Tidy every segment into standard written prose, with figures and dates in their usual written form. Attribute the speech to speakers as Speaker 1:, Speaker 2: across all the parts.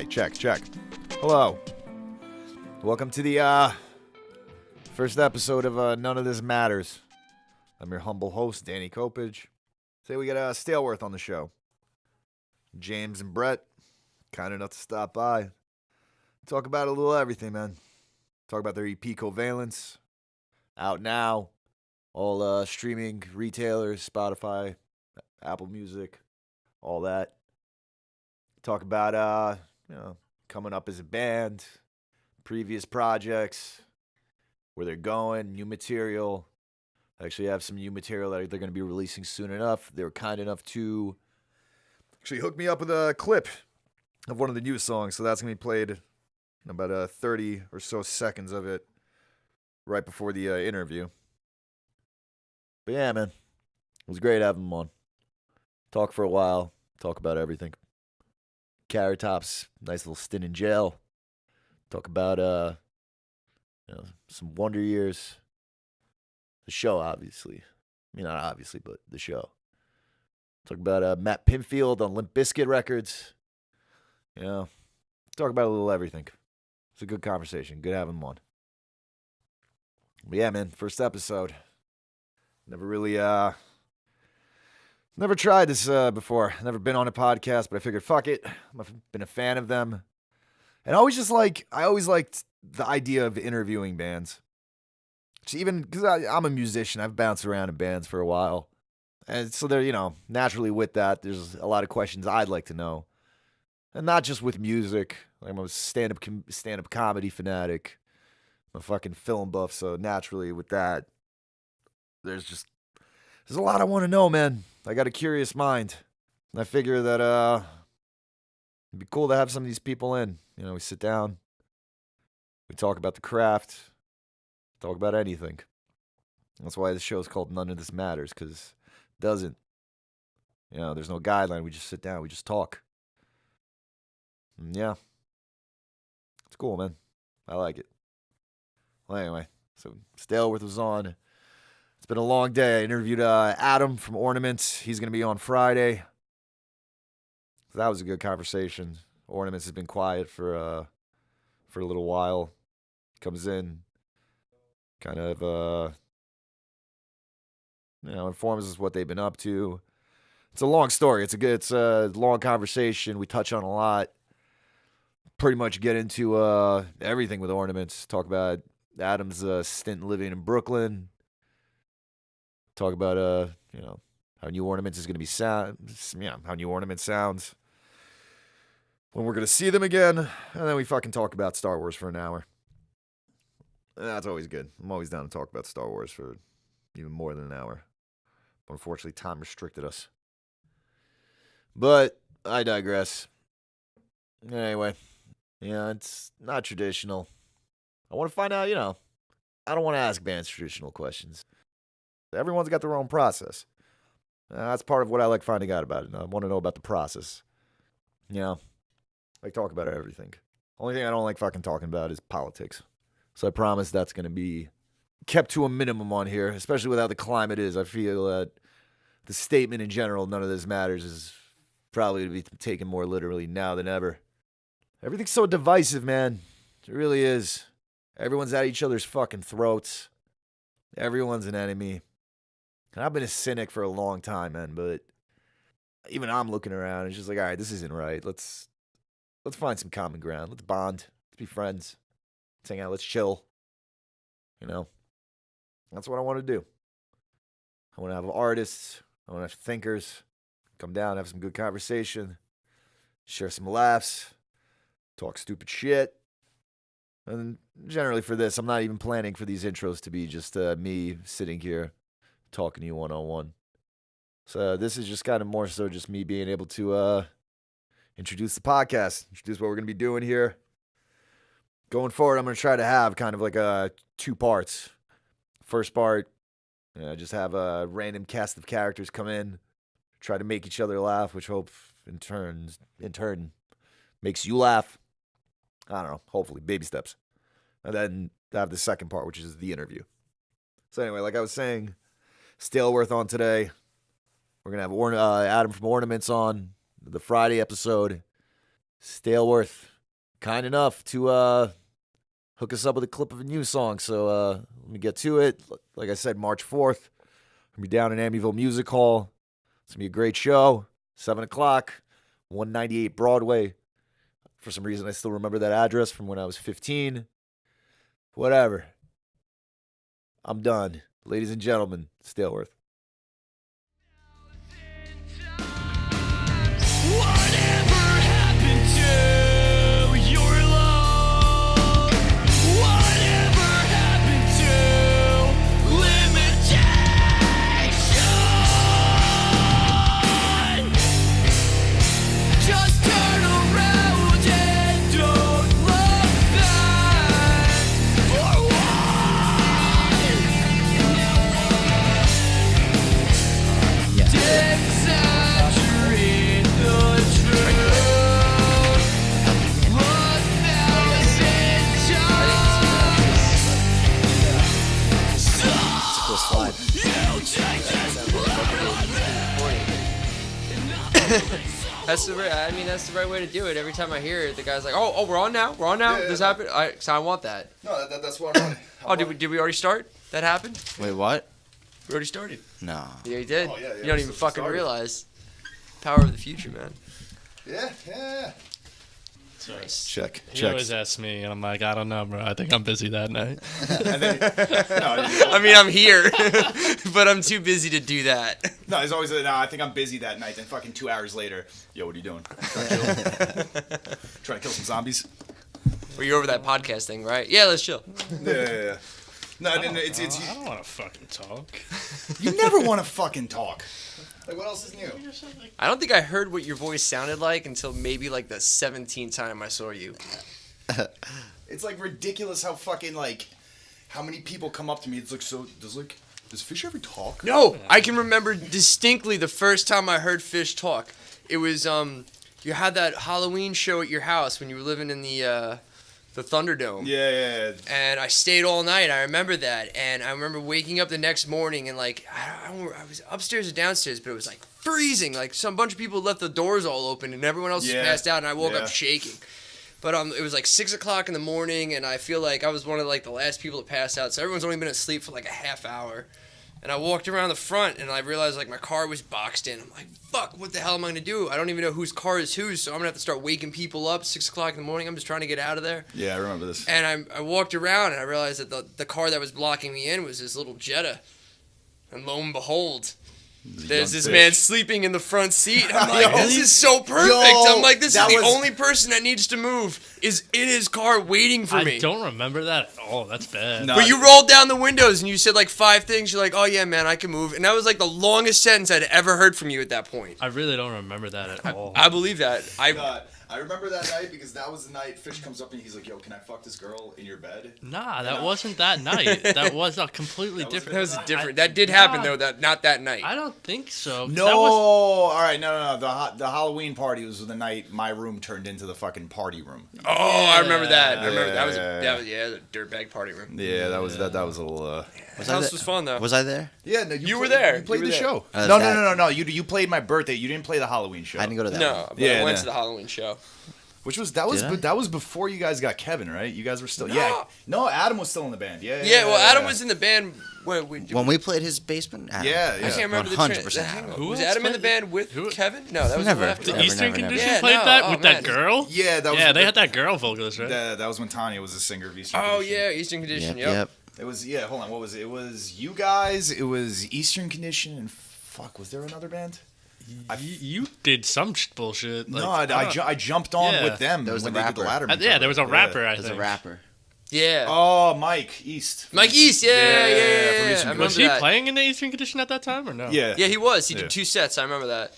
Speaker 1: Check. Hello. Welcome to the first episode of None of This Matters. I'm your humble host, Danny Kopij. Today we got Staleworth on the show. James and Brett, kind enough to stop by. Talk about a little everything, man. Talk about their EP Covalence. Out now. All streaming retailers, Spotify, Apple Music, all that. Talk about, coming up as a band, previous projects, where they're going, new material. I actually have some new material that they're going to be releasing soon enough. They were kind enough to actually hook me up with a clip of one of the new songs. So that's going to be played in about 30 or so seconds of it right before the interview. But yeah, man, it was great having them on. Talk for a while, talk about everything. Carrot Top's nice little stint in jail. Talk about some Wonder Years. The show, obviously. I mean, not obviously, but the show. Talk about Matt Pinfield on Limp Bizkit Records. Talk about a little everything. It's a good conversation. Good having them on. But yeah, man, first episode. Never really, never tried this before. Never been on a podcast, but I figured, fuck it. I've been a fan of them. And I always liked the idea of interviewing bands. Even because I'm a musician, I've bounced around in bands for a while. And so there, naturally with that, there's a lot of questions I'd like to know. And not just with music. I'm a stand-up comedy fanatic. I'm a fucking film buff, so naturally with that, there's a lot I want to know, man. I got a curious mind. And I figure that it'd be cool to have some of these people in. We sit down, we talk about the craft, talk about anything. That's why the show's called None of This Matters, because it doesn't. There's no guideline. We just sit down, we just talk. And yeah. It's cool, man. I like it. Well, anyway, so Staleworth was on. It's been a long day. I interviewed Adam from Ornaments. He's going to be on Friday. So that was a good conversation. Ornaments has been quiet for a little while. Comes in, kind of, informs us what they've been up to. It's a long story. It's a long conversation. We touch on a lot. Pretty much get into everything with Ornaments. Talk about Adam's stint living in Brooklyn. Talk about how New Ornaments is going to be how New Ornaments sounds. When we're going to see them again, and then we fucking talk about Star Wars for an hour. That's always good. I'm always down to talk about Star Wars for even more than an hour. But unfortunately, time restricted us. But I digress. Anyway, it's not traditional. I want to find out, I don't want to ask bands traditional questions. Everyone's got their own process. That's part of what I like finding out about it. I want to know about the process. I talk about everything. Only thing I don't like fucking talking about is politics. So I promise that's going to be kept to a minimum on here, especially with how the climate is. I feel that the statement in general, none of this matters, is probably to be taken more literally now than ever. Everything's so divisive, man. It really is. Everyone's at each other's fucking throats. Everyone's an enemy. And I've been a cynic for a long time, man, but even I'm looking around and it's just like, all right, this isn't right. Let's find some common ground. Let's bond. Let's be friends. Let's hang out. Let's chill. That's what I want to do. I want to have artists. I want to have thinkers come down, have some good conversation, share some laughs, talk stupid shit. And generally for this, I'm not even planning for these intros to be just me sitting here talking to you one-on-one. So this is just kind of more so just me being able to introduce the podcast, introduce what we're going to be doing here. Going forward, I'm going to try to have kind of like two parts. First part, just have a random cast of characters come in, try to make each other laugh, which hope in turn makes you laugh. I don't know, hopefully, baby steps. And then have the second part, which is the interview. So anyway, like I was saying, Staleworth on today. We're going to have Adam from Ornaments on the Friday episode. Staleworth, kind enough to hook us up with a clip of a new song. So let me get to it. Like I said, March 4th, I'll be down in Amityville Music Hall. It's going to be a great show. 7 o'clock, 198 Broadway. For some reason, I still remember that address from when I was 15. Whatever. I'm done. Ladies and gentlemen, Staleworth.
Speaker 2: Whatever happened to your love? Whatever happened to limitation? Just turn around and don't look back. For what? Exaggerate the truth 1,000 times. So you take this.
Speaker 3: That's the right way to do it. Every time I hear it, the guy's like, "Oh, we're on now. This happened." So I want that.
Speaker 1: No, that's what I'm
Speaker 3: Oh, did we already start? That happened?
Speaker 4: Wait, what?
Speaker 3: We already started.
Speaker 4: No.
Speaker 3: Yeah, you did.
Speaker 1: Oh, yeah,
Speaker 3: You don't
Speaker 1: we
Speaker 3: even
Speaker 1: still
Speaker 3: fucking
Speaker 1: started.
Speaker 3: realize. Power of the future, man.
Speaker 1: Yeah.
Speaker 3: Nice.
Speaker 1: Check.
Speaker 5: He always asks me, and I'm like, I don't know, bro. I think I'm busy that night.
Speaker 3: I mean, I'm here, but I'm too busy to do that.
Speaker 6: No, it's always, no, I think I'm busy that night. Then fucking 2 hours later, yo, what are you doing? Trying to kill some zombies?
Speaker 3: Were you over that podcast thing, right? Yeah, let's chill.
Speaker 6: Yeah. No,
Speaker 5: I
Speaker 6: it's
Speaker 5: don't want to fucking talk.
Speaker 6: you never want to fucking talk. Like, what else is new?
Speaker 3: I don't think I heard what your voice sounded like until maybe like the 17th time I saw you.
Speaker 6: It's like ridiculous how fucking like how many people come up to me. It's like, so does Fish ever talk?
Speaker 3: No, I can remember distinctly the first time I heard Fish talk. It was you had that Halloween show at your house when you were living in the Thunderdome.
Speaker 6: Yeah.
Speaker 3: And I stayed all night. I remember that. And I remember waking up the next morning and like I was upstairs or downstairs, but it was like freezing. Like some bunch of people left the doors all open and everyone else was passed out and I woke up shaking. But it was like 6 o'clock in the morning and I feel like I was one of like the last people to pass out. So everyone's only been asleep for like a half hour. And I walked around the front and I realized like my car was boxed in. I'm like, fuck, what the hell am I gonna do? I don't even know whose car is whose, so I'm gonna have to start waking people up 6 o'clock in the morning. I'm just trying to get out of there.
Speaker 6: Yeah, I remember this.
Speaker 3: And I walked around and I realized that the car that was blocking me in was this little Jetta. And lo and behold, there's this man sleeping in the front seat. I'm like, this is so perfect. I'm like, this is the only person that needs to move is in his car waiting for me.
Speaker 5: I don't remember that at all. That's bad.
Speaker 6: No.
Speaker 3: But you rolled down the windows and you said like 5 things. You're like, oh yeah, man, I can move. And that was like the longest sentence I'd ever heard from you at that point.
Speaker 5: I really don't remember that at all.
Speaker 3: I believe that.
Speaker 6: I remember that night because that was the night Fish comes up and he's like, yo, can I fuck this girl in your bed?
Speaker 5: Nah, that wasn't that night. That was a completely different.
Speaker 3: That was different. That did happen though. Not that night.
Speaker 5: I don't think so.
Speaker 6: No,
Speaker 5: That was,
Speaker 6: all right, no. The Halloween party was the night my room turned into the fucking party room.
Speaker 3: Oh, I remember that. I remember
Speaker 6: Yeah,
Speaker 3: that was
Speaker 6: yeah.
Speaker 3: the dirtbag party room.
Speaker 6: Yeah, that was a little.
Speaker 3: The house was fun though.
Speaker 4: Was I there?
Speaker 6: Yeah, no,
Speaker 3: You were there.
Speaker 6: You played
Speaker 3: You were
Speaker 6: the
Speaker 3: there.
Speaker 6: show.
Speaker 4: Oh,
Speaker 6: No. You played my birthday. You didn't play the Halloween show.
Speaker 4: I didn't go to that
Speaker 3: No,
Speaker 4: one.
Speaker 3: but
Speaker 6: Yeah,
Speaker 3: I went
Speaker 6: no.
Speaker 3: to the Halloween show.
Speaker 6: That was before you guys got Kevin, right? You guys were still No, Adam was still in the band. Yeah.
Speaker 3: Well, Adam was in the band when
Speaker 4: When we played his basement? Adam.
Speaker 6: Yeah.
Speaker 3: I can't remember
Speaker 4: 100%
Speaker 3: the
Speaker 4: Adam.
Speaker 5: Who
Speaker 3: Was
Speaker 5: else
Speaker 3: Adam in the
Speaker 5: played-
Speaker 3: band with
Speaker 5: who-
Speaker 3: Kevin? No, that was
Speaker 4: Never.
Speaker 3: after.
Speaker 5: the Eastern
Speaker 4: never.
Speaker 5: Condition
Speaker 3: Yeah,
Speaker 5: played
Speaker 3: no,
Speaker 5: that
Speaker 3: oh,
Speaker 5: with
Speaker 3: man.
Speaker 5: that girl?
Speaker 6: Yeah, that was.
Speaker 5: Yeah, they had that girl vocalist, right?
Speaker 6: That was when Tanya was the singer of Eastern
Speaker 3: Oh
Speaker 6: Condition.
Speaker 3: yeah, Eastern Condition.
Speaker 4: Yep.
Speaker 6: It was hold on, what was it? It was you guys, it was Eastern Condition, and fuck, was there another band?
Speaker 5: You did some bullshit. Like,
Speaker 6: No, I jumped on
Speaker 5: Yeah.
Speaker 6: with them
Speaker 4: There was
Speaker 6: when
Speaker 4: a
Speaker 6: they did the
Speaker 4: rapper.
Speaker 6: Ladderman.
Speaker 5: yeah, there was a
Speaker 6: cover.
Speaker 5: rapper, I
Speaker 4: There's
Speaker 5: think.
Speaker 4: a rapper.
Speaker 3: Yeah.
Speaker 6: Oh, Mike East.
Speaker 3: Mike East. Yeah.
Speaker 6: from
Speaker 3: I
Speaker 6: Eastern
Speaker 3: remember
Speaker 5: Was he
Speaker 3: that.
Speaker 5: playing in the Eastern Condition at that time or no?
Speaker 6: Yeah.
Speaker 3: Yeah, he was. He
Speaker 6: Yeah.
Speaker 3: did 2 sets. I remember that.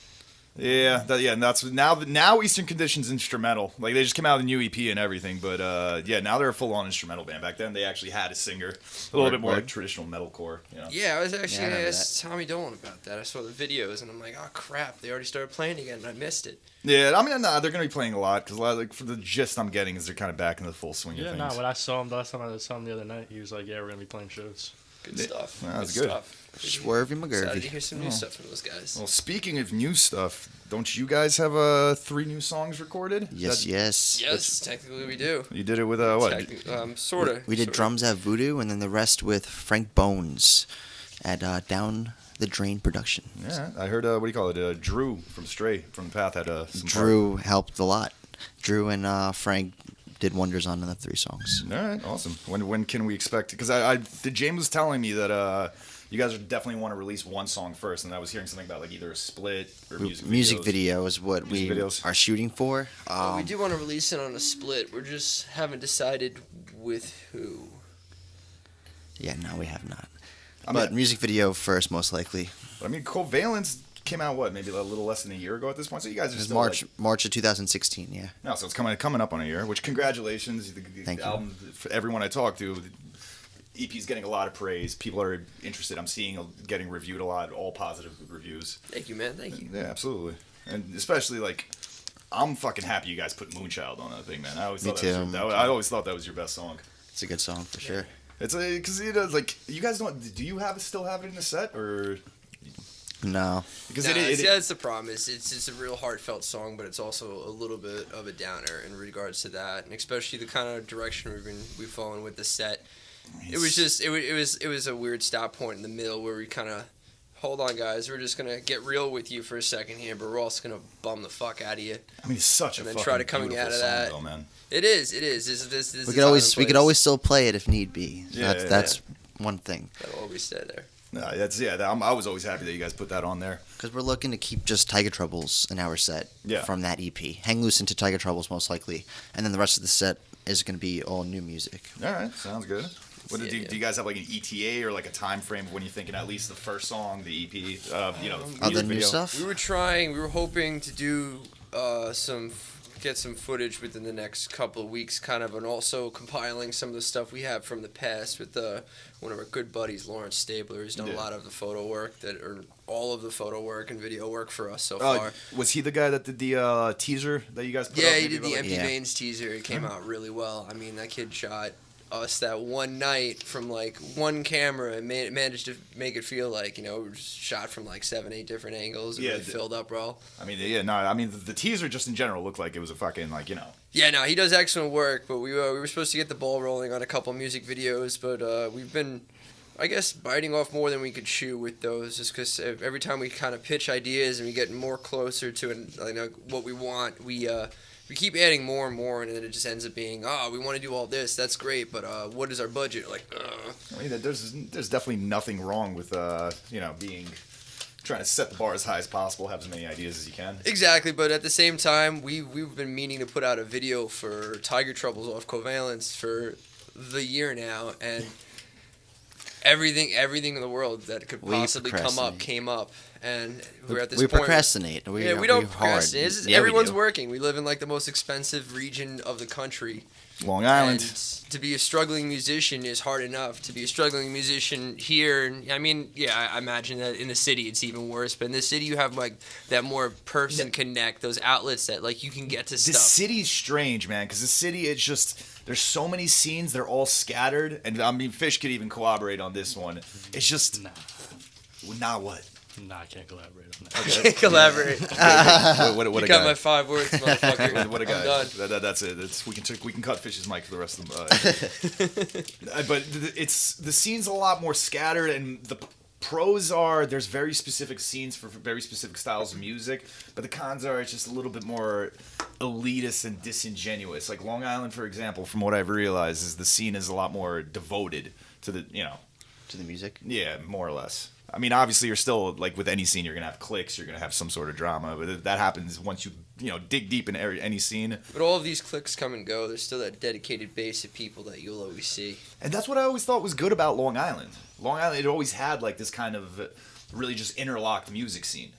Speaker 6: And that's now Eastern Condition's instrumental. Like they just came out with a new EP and everything, but now they're a full-on instrumental band. Back then they actually had a singer, a little bit more like traditional metalcore. You know?
Speaker 3: Yeah, I was actually
Speaker 4: Yeah, I
Speaker 3: gonna
Speaker 4: remember
Speaker 3: ask Tommy Dolan about that. I saw the videos and I'm like, oh crap, they already started playing again and I missed it.
Speaker 6: Yeah, I mean, they're gonna be playing a lot because like for the gist I'm getting is they're kind of back in the full swing of
Speaker 5: Yeah,
Speaker 6: things.
Speaker 5: no, when I saw him the last time I saw him the other night, he was like, yeah, we're going to be playing shows.
Speaker 3: Good stuff.
Speaker 6: That was good.
Speaker 3: Stuff.
Speaker 4: Swervy
Speaker 3: Excited to
Speaker 4: McGurvy.
Speaker 3: hear some new stuff from those guys.
Speaker 6: Well, speaking of new stuff, don't you guys have 3 new songs recorded?
Speaker 4: Yes, yes.
Speaker 3: Yes, technically we do.
Speaker 6: You did it with what?
Speaker 3: Sort of.
Speaker 4: We did drums at Voodoo, and then the rest with Frank Bones at Down the Drain Production.
Speaker 6: Yeah, I heard. What do you call it? Drew from Stray from the Path had some.
Speaker 4: Drew helped a lot. Drew and Frank did wonders on the 3 songs.
Speaker 6: All right, awesome. When can we expect? Because James was telling me that you guys definitely want to release one song first, and I was hearing something about like either a split or
Speaker 4: Music video is what we are shooting for.
Speaker 3: We do want to release it on a split. We just haven't decided with who.
Speaker 4: Yeah, no, we have not.
Speaker 6: I
Speaker 4: But
Speaker 6: mean,
Speaker 4: music video first, most likely.
Speaker 6: I mean, Covalence came out maybe a little less than a year ago at this point. So you guys are
Speaker 4: It was
Speaker 6: still
Speaker 4: March of 2016. Yeah.
Speaker 6: no, so it's coming up on a year. Which congratulations, the
Speaker 4: Thank you.
Speaker 6: album. For everyone I talked to, the EP's getting a lot of praise. People are interested. I'm seeing getting reviewed a lot, all positive reviews.
Speaker 3: Thank you, man. Thank you.
Speaker 6: Yeah, absolutely, and especially like. I'm fucking happy you guys put Moonchild on that thing, man. I always
Speaker 4: Me
Speaker 6: thought
Speaker 4: too.
Speaker 6: I always thought that was your best song.
Speaker 4: It's a good song for sure.
Speaker 6: It's because like you guys don't. Do you still have it in the set or?
Speaker 4: No.
Speaker 6: Because
Speaker 3: that's the problem. It's a real heartfelt song, but it's also a little bit of a downer in regards to that, and especially the kind of direction we've fallen with the set. It was just it was a weird stop point in the middle where we kind of. Hold on, guys. We're just gonna get real with you for a second here, but we're also gonna bum the fuck out of you.
Speaker 6: I mean, it's such a
Speaker 3: And then
Speaker 6: fucking
Speaker 3: try to coming
Speaker 6: beautiful
Speaker 3: out of
Speaker 6: song,
Speaker 3: that.
Speaker 6: though, man.
Speaker 3: It is. This
Speaker 4: We could always still play it if need be.
Speaker 6: Yeah,
Speaker 4: That's one thing.
Speaker 3: That'll always stay there.
Speaker 6: No, I was always happy that you guys put that on there.
Speaker 4: Because we're looking to keep just Tiger Troubles in our set from that EP. Hang Loose into Tiger Troubles most likely, and then the rest of the set is going to be all new music.
Speaker 6: All right, sounds good. Do you guys have like an ETA or like a time frame of when you're thinking at least the first song, the EP,
Speaker 4: Other new
Speaker 6: video?
Speaker 4: stuff?
Speaker 3: We were hoping to do get some footage within the next couple of weeks, kind of, and also compiling some of the stuff we have from the past with one of our good buddies, Lawrence Stabler, who's done a lot of the photo work all of the photo work and video work for us so far.
Speaker 6: Was he the guy that did the teaser that you guys put
Speaker 3: Yeah,
Speaker 6: up?
Speaker 3: he did the Empty Veins teaser. It came out really well. I mean, that kid shot us that one night from like one camera and managed to make it feel like it was shot from like 7-8 different angles and really filled up well.
Speaker 6: I mean, the teaser just in general looked like it was a fucking
Speaker 3: Yeah, no, he does excellent work, but we were supposed to get the ball rolling on a couple music videos, but we've been, I guess, biting off more than we could chew with those, just because every time we kind of pitch ideas and we get more closer to what we want, we keep adding more and more, and then it just ends up being, we want to do all this. That's great, but what is our budget?
Speaker 6: I mean, there's definitely nothing wrong with trying to set the bar as high as possible, have as many ideas as you can.
Speaker 3: Exactly, but at the same time, we've been meaning to put out a video for Tiger Troubles off Covalence for the year now, and everything in the world that could possibly come up came up. And we're at this point.
Speaker 4: We procrastinate.
Speaker 3: We don't procrastinate. Everyone's
Speaker 4: we do.
Speaker 3: working. We live in like the most expensive region of the country.
Speaker 6: Long Island.
Speaker 3: And to be a struggling musician is hard enough. To be a struggling musician here, I mean, I imagine that in the city it's even worse. But in the city you have like that more person connect, those outlets that like you can get to stuff.
Speaker 6: The city's strange, man, because the city, it's just, there's so many scenes, they're all scattered. And I mean, Fish could even corroborate on this one. It's just, nah, what?
Speaker 5: No, I can't collaborate on that.
Speaker 3: I can't collaborate.
Speaker 6: What
Speaker 3: You
Speaker 6: a
Speaker 3: got
Speaker 6: guy.
Speaker 3: my 5 words, motherfucker.
Speaker 6: What a guy.
Speaker 3: I'm done.
Speaker 6: That's it. We can cut Fish's mic for the rest of them. But the scene's a lot more scattered, and the pros are there's very specific scenes for very specific styles of music, but the cons are it's just a little bit more elitist and disingenuous. Like Long Island, for example, from what I've realized, is the scene is a lot more devoted to the
Speaker 4: To the music?
Speaker 6: Yeah, more or less. I mean, obviously, you're still, like, with any scene, you're going to have cliques, you're going to have some sort of drama, but that happens once you dig deep in any scene.
Speaker 3: But all of these clicks come and go. There's still that dedicated base of people that you'll always see.
Speaker 6: And that's what I always thought was good about Long Island. Long Island, it always had, like, this kind of really just interlocked music scene.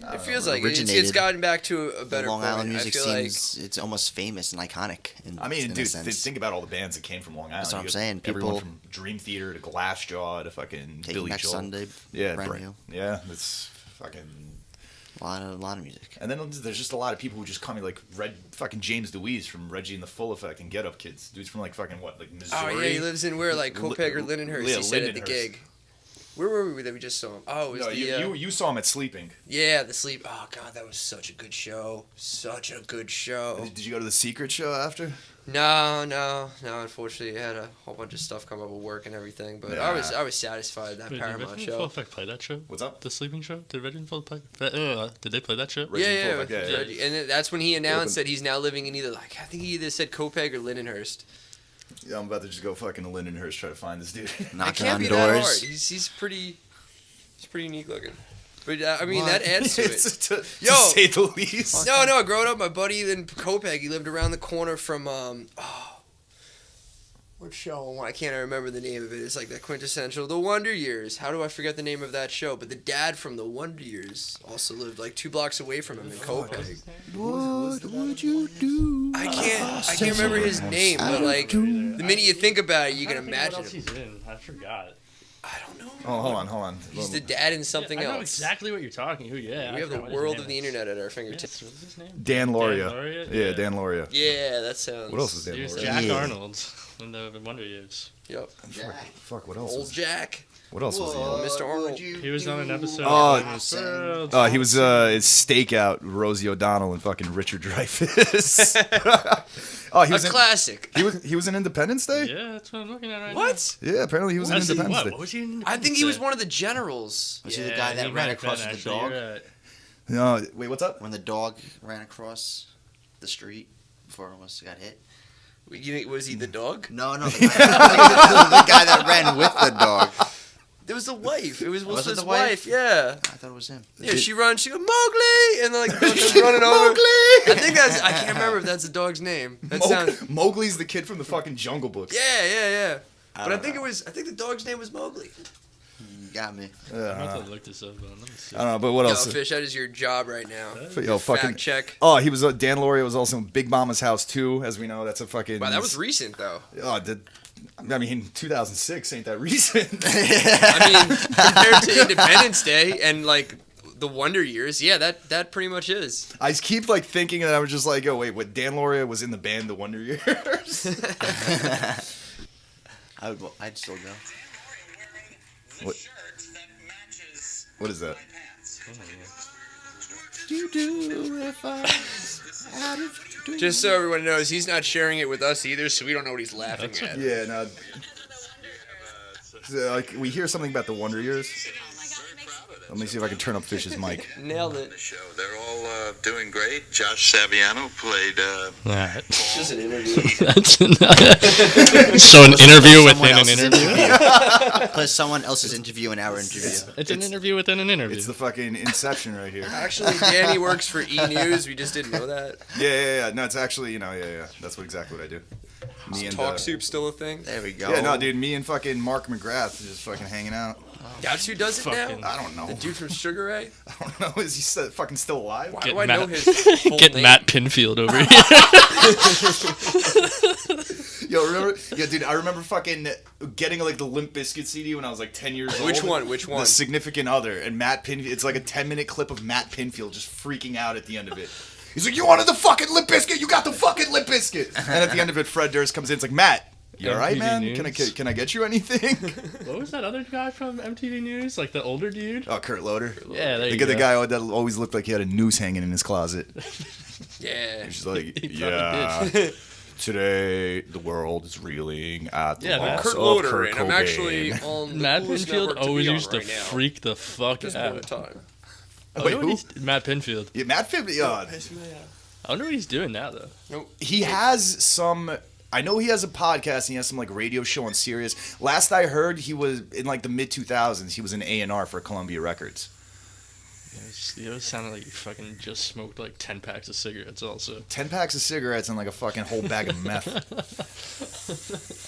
Speaker 3: It feels like it's gotten back to a better
Speaker 4: the Long
Speaker 3: point.
Speaker 4: Island music
Speaker 3: I feel
Speaker 4: scene, it's almost famous and iconic.
Speaker 6: I mean,
Speaker 4: in
Speaker 6: dude,
Speaker 4: a sense.
Speaker 6: think about all the bands that came from Long Island.
Speaker 4: That's what I'm
Speaker 6: You got
Speaker 4: saying.
Speaker 6: Everyone
Speaker 4: People-
Speaker 6: from Dream Theater to Glassjaw to fucking
Speaker 4: Taking
Speaker 6: Billy
Speaker 4: Back
Speaker 6: Joel.
Speaker 4: Sunday,
Speaker 6: Yeah,
Speaker 4: brand new.
Speaker 6: Yeah, it's fucking...
Speaker 4: A lot of music.
Speaker 6: And then there's just a lot of people who just call me like fucking James DeWeese from Reggie and the Full Effect and Get Up Kids. Dude's from like fucking what, like Missouri?
Speaker 3: Oh yeah, he lives in where, like Kopij or Lindenhurst.
Speaker 6: Yeah,
Speaker 3: He said at the
Speaker 6: Lindenhurst.
Speaker 3: gig. Where were we that we just saw him? Oh, it was
Speaker 6: you saw him at Sleeping.
Speaker 3: Yeah, the Sleep. Oh god, that was such a good show. Such a good show.
Speaker 6: Did you go to the Secret show after?
Speaker 3: No. Unfortunately, I had a whole bunch of stuff come up with work and everything. But I was satisfied with that
Speaker 5: Wait,
Speaker 3: Paramount
Speaker 5: did
Speaker 3: show.
Speaker 5: Full Effect play that show?
Speaker 6: What's up?
Speaker 5: The Sleeping Show? Did Reggie and Full Effect did they play that show?
Speaker 6: Reggie and
Speaker 3: Yeah.
Speaker 6: Full Effect,
Speaker 3: Reggie. And then that's when he announced that he's now living in either, like, I think he either said Kopij or Lindenhurst.
Speaker 6: Yeah, I'm about to just go fucking to Lindenhurst try to find this dude.
Speaker 3: It
Speaker 4: Knocking
Speaker 3: can't
Speaker 4: on
Speaker 3: be that hard.
Speaker 4: doors.
Speaker 3: He's pretty unique looking. But I mean, that adds to it.
Speaker 6: to
Speaker 3: Yo!
Speaker 6: say the least.
Speaker 3: No. Growing up, my buddy in Kopij, he lived around the corner from what show? I can't remember the name of it. It's like that quintessential The Wonder Years. How do I forget the name of that show? But the dad from The Wonder Years also lived like 2 blocks away from him in Kopij.
Speaker 6: What would you do?
Speaker 3: I can't remember his name, but like the minute you think about it, you can imagine
Speaker 5: What else
Speaker 3: him.
Speaker 5: he's in? I forgot.
Speaker 3: I don't know.
Speaker 6: Oh, hold on.
Speaker 3: He's the dad in something
Speaker 5: I know
Speaker 3: else.
Speaker 5: exactly what you're talking. Yeah,
Speaker 3: We have the world of the internet at our fingertips.
Speaker 5: What's his name?
Speaker 6: Dan Lauria.
Speaker 5: Lauria?
Speaker 6: Yeah, Dan Lauria.
Speaker 3: Yeah, that sounds.
Speaker 6: What else is Dan
Speaker 5: He was
Speaker 6: Lauria?
Speaker 5: Jack
Speaker 4: Yeah.
Speaker 5: Arnold in the Wonder Years.
Speaker 3: Yep.
Speaker 6: Fuck, what else?
Speaker 3: Old Jack.
Speaker 6: What else was he in?
Speaker 3: Mr. Arnold.
Speaker 5: He was on an episode.
Speaker 6: Oh,
Speaker 5: of Wayne's World.
Speaker 6: He was Stakeout, Rosie O'Donnell, and fucking Richard Dreyfuss. He
Speaker 3: A
Speaker 6: was in,
Speaker 3: classic.
Speaker 6: he was in Independence Day.
Speaker 5: Yeah, that's what I'm looking at right
Speaker 3: What?
Speaker 6: Yeah, apparently he was
Speaker 5: now.
Speaker 6: in
Speaker 5: That's
Speaker 6: Independence
Speaker 5: what?
Speaker 6: Day.
Speaker 5: What was he in?
Speaker 3: I think he was
Speaker 5: Independence
Speaker 3: one of the generals.
Speaker 4: Was
Speaker 5: Day?
Speaker 4: he the guy that
Speaker 5: he
Speaker 4: ran
Speaker 5: might have
Speaker 4: across
Speaker 5: been,
Speaker 4: with the
Speaker 5: actually,
Speaker 4: dog?
Speaker 5: you're right.
Speaker 6: No, wait, what's up?
Speaker 4: When the dog ran across the street before it almost got hit?
Speaker 3: You think, was he the dog?
Speaker 4: No. The guy that ran with the dog.
Speaker 3: It was the wife. It was Will
Speaker 4: Was it
Speaker 3: Smith's
Speaker 4: the wife?
Speaker 3: wife. Yeah.
Speaker 4: I thought it was him.
Speaker 3: Yeah, she runs. She goes Mowgli, and then like the dog comes running over. I think that's. I can't remember if that's the dog's name. That sounds.
Speaker 6: Mowgli's the kid from the fucking Jungle Book.
Speaker 3: Yeah. But I
Speaker 4: don't
Speaker 3: think
Speaker 4: know.
Speaker 3: it was. I think the dog's name was Mowgli.
Speaker 4: You got me.
Speaker 5: I'm about to look this up. Let me see.
Speaker 6: I don't know, but what
Speaker 3: Yo,
Speaker 6: else?
Speaker 3: Fish, that is your job right now.
Speaker 6: Yo, fucking.
Speaker 3: Fact check.
Speaker 6: Oh, he was Dan Lauria was also in Big Mama's House too, as we know. That's a fucking.
Speaker 3: Wow, that was recent though.
Speaker 6: Oh, I mean, 2006 ain't that recent.
Speaker 3: I mean, compared to Independence Day and like the Wonder Years, yeah, that pretty much is.
Speaker 6: I keep like thinking that I was just like, oh wait, what? Dan Lauria was in the band The Wonder Years.
Speaker 4: I'd still go.
Speaker 6: What? What is that?
Speaker 3: Just so everyone knows, he's not sharing it with us either, so we don't know what he's laughing at.
Speaker 6: Yeah, no. So, like we hear something about The Wonder Years. Let me see if I can turn up Fish's mic.
Speaker 3: Nailed it.
Speaker 7: Show. They're all doing great. Josh Saviano played.
Speaker 5: Alright.
Speaker 3: Just an interview.
Speaker 5: So an interview
Speaker 4: Someone
Speaker 5: within an
Speaker 4: else's
Speaker 5: interview?
Speaker 4: Plus someone else's interview in our interview.
Speaker 5: It's an interview within an interview.
Speaker 6: It's the fucking Inception right here.
Speaker 3: Actually, Danny works for E! News. We just didn't know that.
Speaker 6: Yeah. No, it's actually, yeah. That's exactly what I do. Me and
Speaker 3: Talk Soup's still a thing.
Speaker 4: There we go.
Speaker 6: Yeah, no, dude. Me and fucking Mark McGrath just fucking hanging out.
Speaker 3: That's who does it
Speaker 5: Fucking-
Speaker 3: now?
Speaker 6: I don't know.
Speaker 3: The dude from Sugar Ray?
Speaker 6: I don't know. Is he fucking still alive?
Speaker 3: Why
Speaker 5: Get
Speaker 3: do I know
Speaker 5: Matt-
Speaker 3: his full
Speaker 5: Get
Speaker 3: name?
Speaker 5: Matt Pinfield over here.
Speaker 6: Yo, remember? Yeah, dude. I remember fucking getting like the Limp Bizkit CD when I was like 10 years old.
Speaker 3: Which one? Which one?
Speaker 6: The Significant Other and Matt Pinfield. It's like a 10-minute clip of Matt Pinfield just freaking out at the end of it. He's like, "You wanted the fucking Limp Bizkit? You got the fucking Limp Bizkit." And at the end of it, Fred Durst comes in. It's like, "Matt, you all right,
Speaker 5: MTV
Speaker 6: man?
Speaker 5: News.
Speaker 6: Can I get you anything?"
Speaker 5: What was that other guy from MTV News? Like the older dude?
Speaker 6: Oh, Kurt Loder.
Speaker 5: Yeah, there you
Speaker 6: The
Speaker 5: go.
Speaker 6: guy that always looked like he had a noose hanging in his closet.
Speaker 3: Yeah.
Speaker 6: He's like,
Speaker 5: He
Speaker 6: "Yeah,
Speaker 5: probably
Speaker 6: today the world is reeling at the
Speaker 5: Yeah,
Speaker 3: I'm
Speaker 5: man.
Speaker 6: loss
Speaker 3: Kurt
Speaker 6: of
Speaker 3: Loder,
Speaker 6: Kurt
Speaker 3: and I'm
Speaker 6: Cobain."
Speaker 3: actually on the
Speaker 5: Matt
Speaker 3: coolest
Speaker 5: Pinfield
Speaker 3: network to
Speaker 5: always
Speaker 3: be on
Speaker 5: used to
Speaker 3: right now.
Speaker 5: freak the fuck
Speaker 3: This point in
Speaker 5: out.
Speaker 3: time.
Speaker 5: I
Speaker 6: Wait,
Speaker 5: wonder
Speaker 6: who?
Speaker 5: what he's- Matt Pinfield.
Speaker 6: Yeah, Matt Pinfield.
Speaker 5: I wonder what he's doing now, though.
Speaker 6: He has some. I know he has a podcast and he has some like radio show on Sirius. Last I heard, he was in like the mid 2000s. He was an A&R for Columbia Records.
Speaker 5: It always sounded like he fucking just smoked like 10 packs of cigarettes also.
Speaker 6: 10 packs of cigarettes and like a fucking whole bag of meth.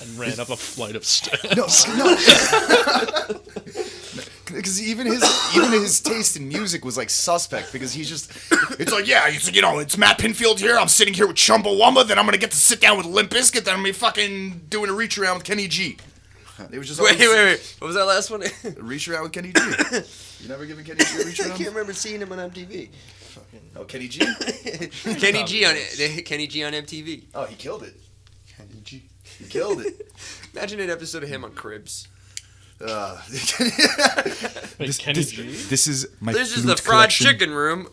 Speaker 5: And ran up a flight of stairs.
Speaker 6: No. Because even his taste in music was like suspect because it's like, yeah, it's Matt Pinfield here. I'm sitting here with Chumbawamba. Then I'm gonna get to sit down with Limp Bizkit. Then I'm gonna be fucking doing a reach around with Kenny G. It was just
Speaker 3: Wait.
Speaker 6: always
Speaker 3: What was that last one?
Speaker 6: reach around with Kenny G. You never given Kenny G a reach
Speaker 3: I
Speaker 6: around?
Speaker 3: can't remember seeing him on MTV.
Speaker 6: Oh, Kenny G?
Speaker 3: Kenny G on MTV.
Speaker 6: Oh, he killed it. Kenny G. He killed it.
Speaker 3: Imagine an episode of him on Cribs.
Speaker 5: Wait, Kenny G?
Speaker 6: This is my
Speaker 3: This is
Speaker 6: flute
Speaker 3: the fried
Speaker 6: collection.
Speaker 3: chicken room.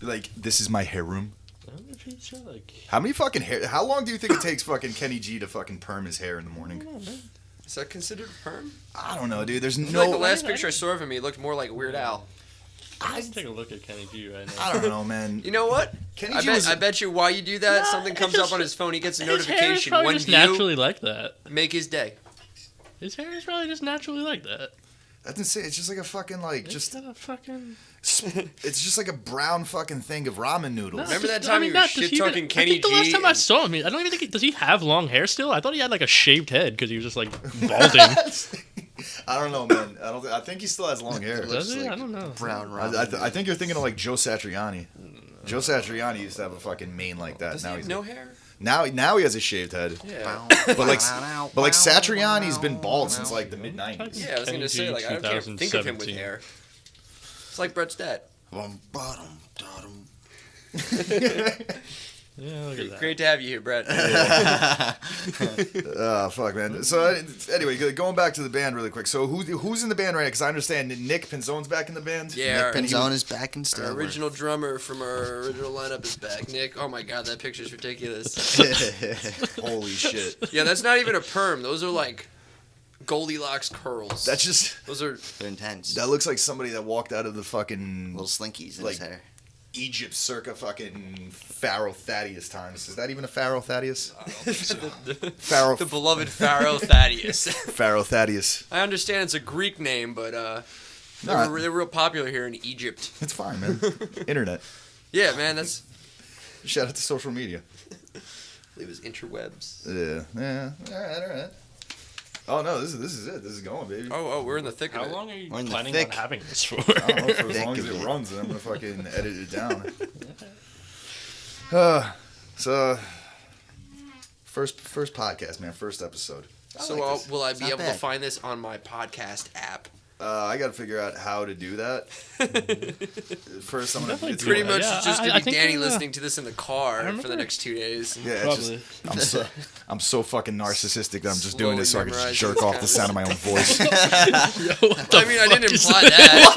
Speaker 6: Like, this is my hair room.
Speaker 5: I don't know if he's like.
Speaker 6: How many fucking hair? How long do you think it takes fucking Kenny G to fucking perm his hair in the morning?
Speaker 3: Is that considered a perm?
Speaker 6: I don't know, dude. There's
Speaker 3: I feel like the
Speaker 6: no.
Speaker 3: last picture I saw of him, he looked more like Weird Al.
Speaker 5: Let's take a look at Kenny G right now.
Speaker 6: I don't know, man.
Speaker 3: You know what?
Speaker 6: Kenny
Speaker 3: I
Speaker 6: G was.
Speaker 3: bet you while you do that,
Speaker 5: Nah,
Speaker 3: something
Speaker 5: it's
Speaker 3: comes
Speaker 5: just-
Speaker 3: up on his phone. He gets a
Speaker 5: His hair is
Speaker 3: notification.
Speaker 5: probably
Speaker 3: One
Speaker 5: just
Speaker 3: view,
Speaker 5: naturally like that.
Speaker 3: make his day.
Speaker 5: His hair is probably just naturally like that.
Speaker 6: That's insane. It's just like a fucking like
Speaker 5: It's
Speaker 6: just.
Speaker 5: got a fucking.
Speaker 6: It's just like a brown fucking thing of ramen noodles.
Speaker 3: Remember that time you were
Speaker 5: does
Speaker 3: shit
Speaker 5: he even-
Speaker 3: talking
Speaker 5: I
Speaker 3: Kenny
Speaker 5: think the last
Speaker 3: G
Speaker 5: time I
Speaker 3: and-
Speaker 5: saw him, I don't even think. Does he have long hair still? I thought he had like a shaved head because he was just like balding.
Speaker 6: I don't know, man. I think he still has long hair.
Speaker 5: Does he? I don't know.
Speaker 4: Brown
Speaker 6: I think you're thinking of like Joe Satriani. Joe Satriani used to have a fucking mane like that.
Speaker 3: Does
Speaker 6: Now
Speaker 3: he
Speaker 6: he's
Speaker 3: have no hair?
Speaker 6: now he has a shaved head.
Speaker 3: Yeah.
Speaker 6: But like Satriani's been bald since like the mid '90s.
Speaker 3: Yeah, I was gonna say like I can't think of him with
Speaker 5: 2017.
Speaker 3: hair. It's like Brett's dad.
Speaker 5: Yeah, look at that.
Speaker 3: Great to have you here, Brett.
Speaker 6: Oh fuck, man. So anyway, going back to the band really quick. So who's in the band right now? Because I understand Nick Pinzone's back in the band.
Speaker 3: Yeah,
Speaker 4: Nick Pinzone is back in
Speaker 3: our
Speaker 4: Staleworth.
Speaker 3: original drummer from our original lineup is back. Nick, oh my god, that picture's ridiculous.
Speaker 6: Holy shit.
Speaker 3: Yeah, that's not even a perm. Those are like Goldilocks curls.
Speaker 6: That's just
Speaker 3: Those are
Speaker 4: They're intense.
Speaker 6: that looks like somebody that walked out of the fucking
Speaker 4: Little slinkies in
Speaker 6: like
Speaker 4: his hair.
Speaker 6: Egypt circa fucking Pharaoh Thaddeus times. Is that even a Pharaoh Thaddeus? Pharaoh
Speaker 3: the beloved Pharaoh Thaddeus.
Speaker 6: Pharaoh Thaddeus.
Speaker 3: I understand it's a Greek name, but
Speaker 6: No,
Speaker 3: they're real popular here in Egypt.
Speaker 6: it's fine, man. Internet.
Speaker 3: Yeah, man, that's
Speaker 6: Shout out to social media.
Speaker 3: it was interwebs.
Speaker 6: Yeah. All right. Oh no, this is it. This is going, baby.
Speaker 3: Oh, we're in the thick
Speaker 5: How
Speaker 3: of it.
Speaker 5: long are you
Speaker 4: We're in the
Speaker 5: planning
Speaker 4: thick.
Speaker 5: on having this for?
Speaker 6: I don't know for as
Speaker 4: Thick
Speaker 6: long as
Speaker 4: of
Speaker 6: it
Speaker 4: it.
Speaker 6: runs, and I'm gonna fucking edit it down. So first podcast, man. First episode.
Speaker 3: So will I be
Speaker 4: not
Speaker 3: able to
Speaker 4: bad.
Speaker 3: find this on my podcast app?
Speaker 6: I got to figure out how to do that. First, I'm gonna.
Speaker 5: Definitely
Speaker 6: It's
Speaker 5: do
Speaker 3: Pretty
Speaker 5: Yeah,
Speaker 3: much
Speaker 5: yeah,
Speaker 3: it's just
Speaker 5: I
Speaker 3: gonna be
Speaker 5: think,
Speaker 3: Danny
Speaker 5: uh,
Speaker 3: listening to this in the car for the
Speaker 5: remember-
Speaker 3: next 2 days.
Speaker 6: Yeah, it's
Speaker 5: Probably.
Speaker 6: just I'm so fucking narcissistic that I'm just doing this so I can just
Speaker 3: Slowly
Speaker 6: jerk off
Speaker 3: memorize
Speaker 6: the
Speaker 3: this
Speaker 6: sound of my own voice.
Speaker 5: Yo, what the
Speaker 3: I mean, I didn't
Speaker 5: fuck is
Speaker 3: imply that.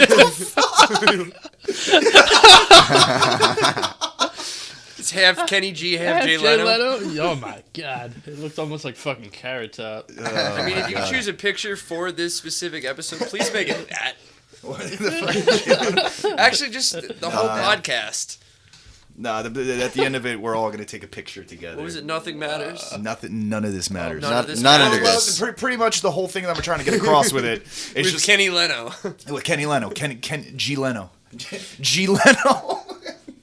Speaker 3: It's half Kenny G, half Jay Leno.
Speaker 5: Oh my god, it looked almost like fucking Carrot Top.
Speaker 3: I mean, if you could choose a picture for this specific episode, please make it that.
Speaker 6: What the fuck?
Speaker 3: Actually, just the whole podcast.
Speaker 6: Nah, at the end of it, we're all gonna take a picture together.
Speaker 3: What was it? Nothing matters.
Speaker 6: None of this matters.
Speaker 3: None of this
Speaker 4: None of
Speaker 3: matters.
Speaker 4: this.
Speaker 6: Pretty much the whole thing that I'm trying to get across with it is
Speaker 3: With
Speaker 6: just
Speaker 3: Kenny Leno.
Speaker 6: with Kenny Leno, G Leno, G Leno.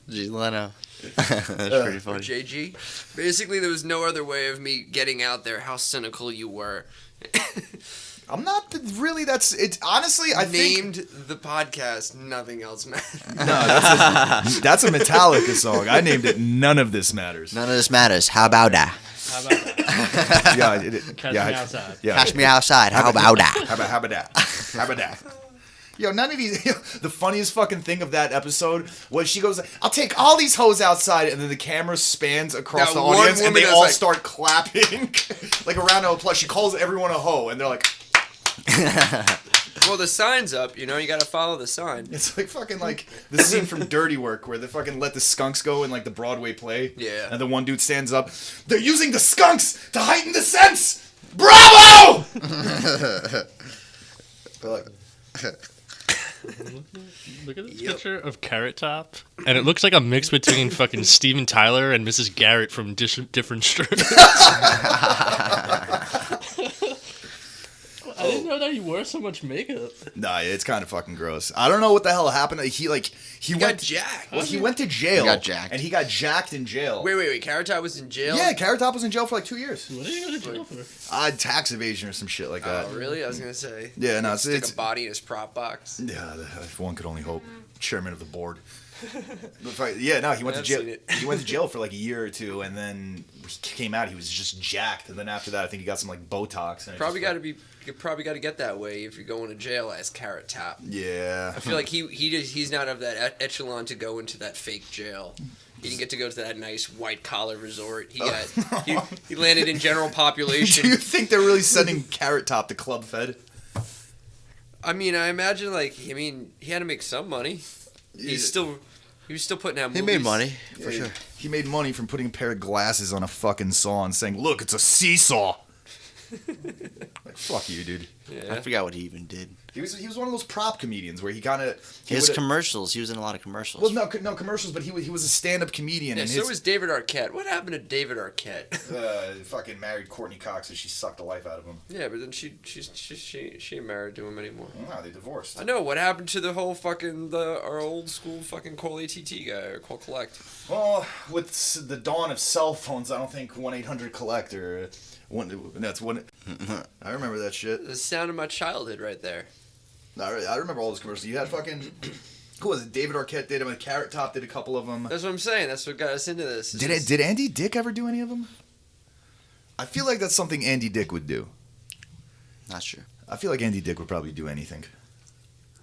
Speaker 4: Gee, Leno. That's pretty funny.
Speaker 3: JG. Basically, there was no other way of me getting out there how cynical you were.
Speaker 6: I'm not really. That's it. Honestly, I
Speaker 3: Named the podcast Nothing Else Matters.
Speaker 6: think no. That's a Metallica song. I named it. None of this matters.
Speaker 4: None of this matters. How about that?
Speaker 5: How about that?
Speaker 6: Yeah,
Speaker 5: Catch
Speaker 6: yeah,
Speaker 5: me outside.
Speaker 6: Yeah.
Speaker 4: Catch me outside. How about that?
Speaker 6: How about that? How about that? Yo, none of these. The funniest fucking thing of that episode was she goes, "I'll take all these hoes outside," and then the camera spans across
Speaker 3: That
Speaker 6: the
Speaker 3: one
Speaker 6: audience, and
Speaker 3: woman
Speaker 6: they
Speaker 3: is
Speaker 6: all
Speaker 3: like-
Speaker 6: start clapping, like a round of applause. She calls everyone a hoe, and they're like,
Speaker 3: Well, the sign's up, you know, you gotta follow the sign.
Speaker 6: it's like fucking like the scene from Dirty Work where they fucking let the skunks go in like the Broadway play.
Speaker 3: Yeah.
Speaker 6: And the one dude stands up. They're using the skunks to heighten the sense. Bravo! They're like,
Speaker 5: Look at this picture of Carrot Top, and it looks like a mix between fucking Steven Tyler and Mrs. Garrett from Different Strokes. I didn't know that he wore so much makeup.
Speaker 6: nah, it's kind of fucking gross. I don't know what the hell happened. He
Speaker 3: He got
Speaker 6: went.
Speaker 3: jacked.
Speaker 6: Well, he went to jail.
Speaker 4: He got jacked.
Speaker 6: And he got jacked in jail.
Speaker 3: Wait. Carrot Top was in jail?
Speaker 6: Yeah, Carrot Top was in jail for like 2 years.
Speaker 5: What did he go to jail for?
Speaker 6: Tax evasion or some shit like that.
Speaker 3: Oh, really? I was gonna say.
Speaker 6: Yeah, no,
Speaker 3: Stick
Speaker 6: it's
Speaker 3: a body in his prop box.
Speaker 6: yeah. If one could only hope. Chairman of the board. Yeah, no, he went to
Speaker 3: I've
Speaker 6: jail.
Speaker 3: seen it.
Speaker 6: He went to jail for like a year or two, and then he came out. He was just jacked, and then after that, I think he got some like Botox. And
Speaker 3: Probably got to be. You probably got to get that way if you're going to jail as Carrot Top.
Speaker 6: Yeah.
Speaker 3: I feel like he's not of that echelon to go into that fake jail. He didn't get to go to that nice white collar resort. He landed in general population.
Speaker 6: Do you think they're really sending Carrot Top to Club Fed?
Speaker 3: I mean, I imagine he had to make some money. He was still putting out movies.
Speaker 4: He made money for sure.
Speaker 6: He made money from putting a pair of glasses on a fucking saw and saying, "Look, it's a seesaw." Like, fuck you, dude.
Speaker 3: Yeah.
Speaker 4: I forgot what he even did.
Speaker 6: He was one of those prop comedians where he kind of
Speaker 4: His commercials. He was in a lot of commercials.
Speaker 6: Well, no commercials, but he was a stand-up comedian.
Speaker 3: Yeah,
Speaker 6: and
Speaker 3: so was David Arquette. What happened to David Arquette?
Speaker 6: fucking married Courtney Cox, and she sucked the life out of him.
Speaker 3: Yeah, but then she ain't married to him anymore.
Speaker 6: No, they divorced.
Speaker 3: I know. What happened to the whole our old school fucking Call ATT guy or Call Collect?
Speaker 6: Well, with the dawn of cell phones, I don't think 1-800-COLLECT or that's one. I remember that shit.
Speaker 3: The sound of my childhood right there.
Speaker 6: I remember all those commercials. You had fucking who was it? David Arquette did them. Carrot Top did a couple of them.
Speaker 3: That's what I'm saying. That's what got us into this.
Speaker 6: Did Andy Dick ever do any of them? I feel like that's something Andy Dick would do.
Speaker 4: Not sure.
Speaker 6: I feel like Andy Dick would probably do anything.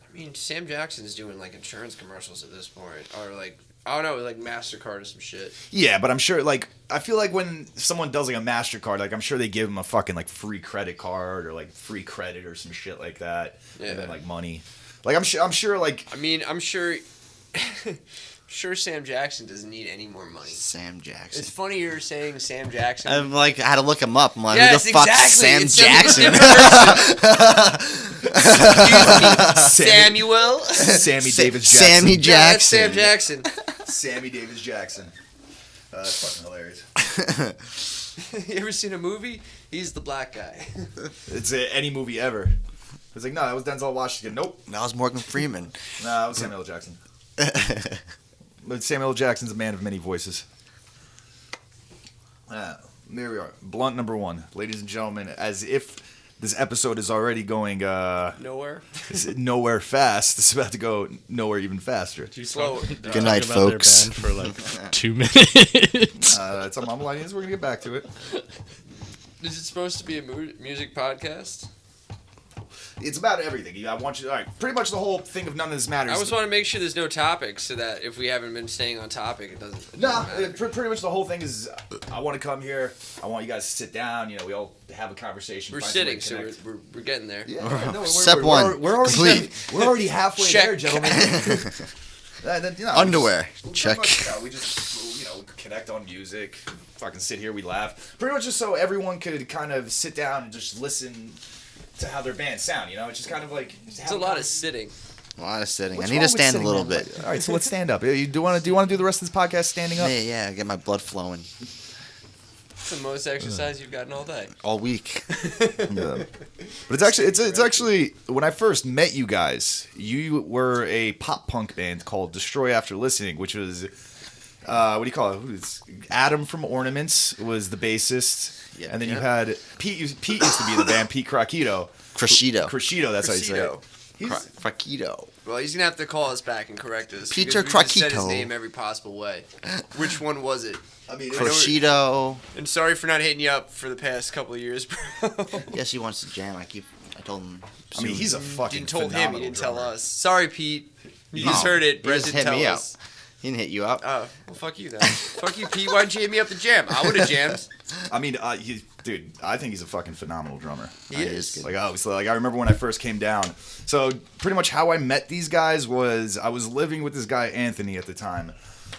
Speaker 3: I mean, Sam Jackson's doing like insurance commercials at this point, or like I don't know, like MasterCard or some shit.
Speaker 6: Yeah, but I'm sure, like, I feel like when someone does, like, a MasterCard, like, I'm sure they give them a fucking, like, free credit card or, like, free credit or some shit like that.
Speaker 3: Yeah.
Speaker 6: And then, like, money. Like, I'm sure, like...
Speaker 3: I mean, I'm sure... sure Sam Jackson doesn't need any more money.
Speaker 4: Sam Jackson.
Speaker 3: It's funny you're saying Sam Jackson.
Speaker 4: I'm like, I had to look him up. I'm like,
Speaker 3: Yes,
Speaker 4: who the fuck's
Speaker 3: exactly.
Speaker 4: Sam
Speaker 3: It's
Speaker 4: Jackson?
Speaker 3: Samuel.
Speaker 6: Sammy Davis Jackson.
Speaker 4: Sammy
Speaker 3: Yeah, that's
Speaker 4: Jackson.
Speaker 3: Sam Jackson.
Speaker 6: Sammy Davis Jackson. That's fucking hilarious.
Speaker 3: You ever seen a movie? He's the black guy.
Speaker 6: It's any movie ever. It's like, no, that was Denzel Washington. Nope.
Speaker 4: That was Morgan Freeman.
Speaker 6: No, that was Samuel L. Jackson. But Samuel L. Jackson's a man of many voices. There we are. Blunt number 1. Ladies and gentlemen, as if this episode is already going
Speaker 3: Nowhere.
Speaker 6: nowhere fast, it's about to go nowhere even faster.
Speaker 3: Slow.
Speaker 4: Good night,
Speaker 5: Talk about their
Speaker 4: folks.
Speaker 5: band for like 2 minutes.
Speaker 6: It's on Mama Lines. We're going to get back to it.
Speaker 3: Is it supposed to be a music podcast?
Speaker 6: It's about everything. I want you to, all right, pretty much the whole thing of None of This Matters.
Speaker 3: I just want to make sure there's no topics so that if we haven't been staying on topic, it doesn't
Speaker 6: No,
Speaker 3: matter.
Speaker 6: pretty much the whole thing is I want to come here. I want you guys to sit down. You know, we all have a conversation.
Speaker 3: We're
Speaker 6: find some way
Speaker 3: sitting,
Speaker 6: to
Speaker 3: so
Speaker 6: connect.
Speaker 3: we're getting there.
Speaker 6: Yeah, no,
Speaker 4: Step one,
Speaker 6: We're already,
Speaker 4: complete.
Speaker 6: we're already halfway
Speaker 3: Check.
Speaker 6: there, gentlemen. And then, you know,
Speaker 4: Underwear.
Speaker 6: we
Speaker 4: Check.
Speaker 6: we just, you know, connect on music. Fucking sit here, we laugh. Pretty much just so everyone could kind of sit down and just listen to how their bands sound. You know, it's just kind of like
Speaker 3: It's a lot of sitting.
Speaker 4: A lot of sitting.
Speaker 6: What's
Speaker 4: I need
Speaker 6: wrong
Speaker 4: to
Speaker 6: with
Speaker 4: stand a
Speaker 6: sitting,
Speaker 4: little
Speaker 6: man?
Speaker 4: bit.
Speaker 6: All right, so let's stand up. Do you want to do the rest of this podcast standing up?
Speaker 4: Yeah, get my blood flowing
Speaker 3: It's the most exercise you've gotten all day.
Speaker 4: all week.
Speaker 6: Yeah. But it's actually when I first met you guys, you were a pop punk band called Destroy After Listening, which was what do you call it? It's Adam from Ornaments was the bassist,
Speaker 4: Yeah.
Speaker 6: and then you had Pete. Pete used to be in the band. Pete Craquito.
Speaker 4: Crescido.
Speaker 6: That's how you say it.
Speaker 3: Crescido.
Speaker 6: He's-
Speaker 4: Craquito.
Speaker 3: Well, he's gonna have to call us back and correct us.
Speaker 4: Peter
Speaker 3: because we just said his
Speaker 4: Craquito.
Speaker 3: name every possible way. Which one was it?
Speaker 6: I mean,
Speaker 4: Crescido.
Speaker 3: And sorry for not hitting you up for the past couple of years, bro.
Speaker 4: Yes, he wants to jam. I told him.
Speaker 6: I mean, he's a
Speaker 3: You
Speaker 6: fucking.
Speaker 3: told him,
Speaker 6: phenomenal
Speaker 3: you didn't tell
Speaker 6: drummer.
Speaker 3: us. Sorry, Pete. You
Speaker 4: No,
Speaker 3: just heard it.
Speaker 4: he
Speaker 3: Brett
Speaker 4: just
Speaker 3: didn't
Speaker 4: hit
Speaker 3: tell
Speaker 4: me
Speaker 3: us.
Speaker 4: He didn't hit you up.
Speaker 3: Oh, well, fuck you then. Fuck you, Pete. Why didn't you hit me up to jam? I would have jammed.
Speaker 6: I mean, dude, I think he's a fucking phenomenal drummer.
Speaker 3: He is.
Speaker 4: good.
Speaker 6: Like, obviously, like I remember when I first came down. So pretty much how I met these guys was I was living with this guy Anthony at the time,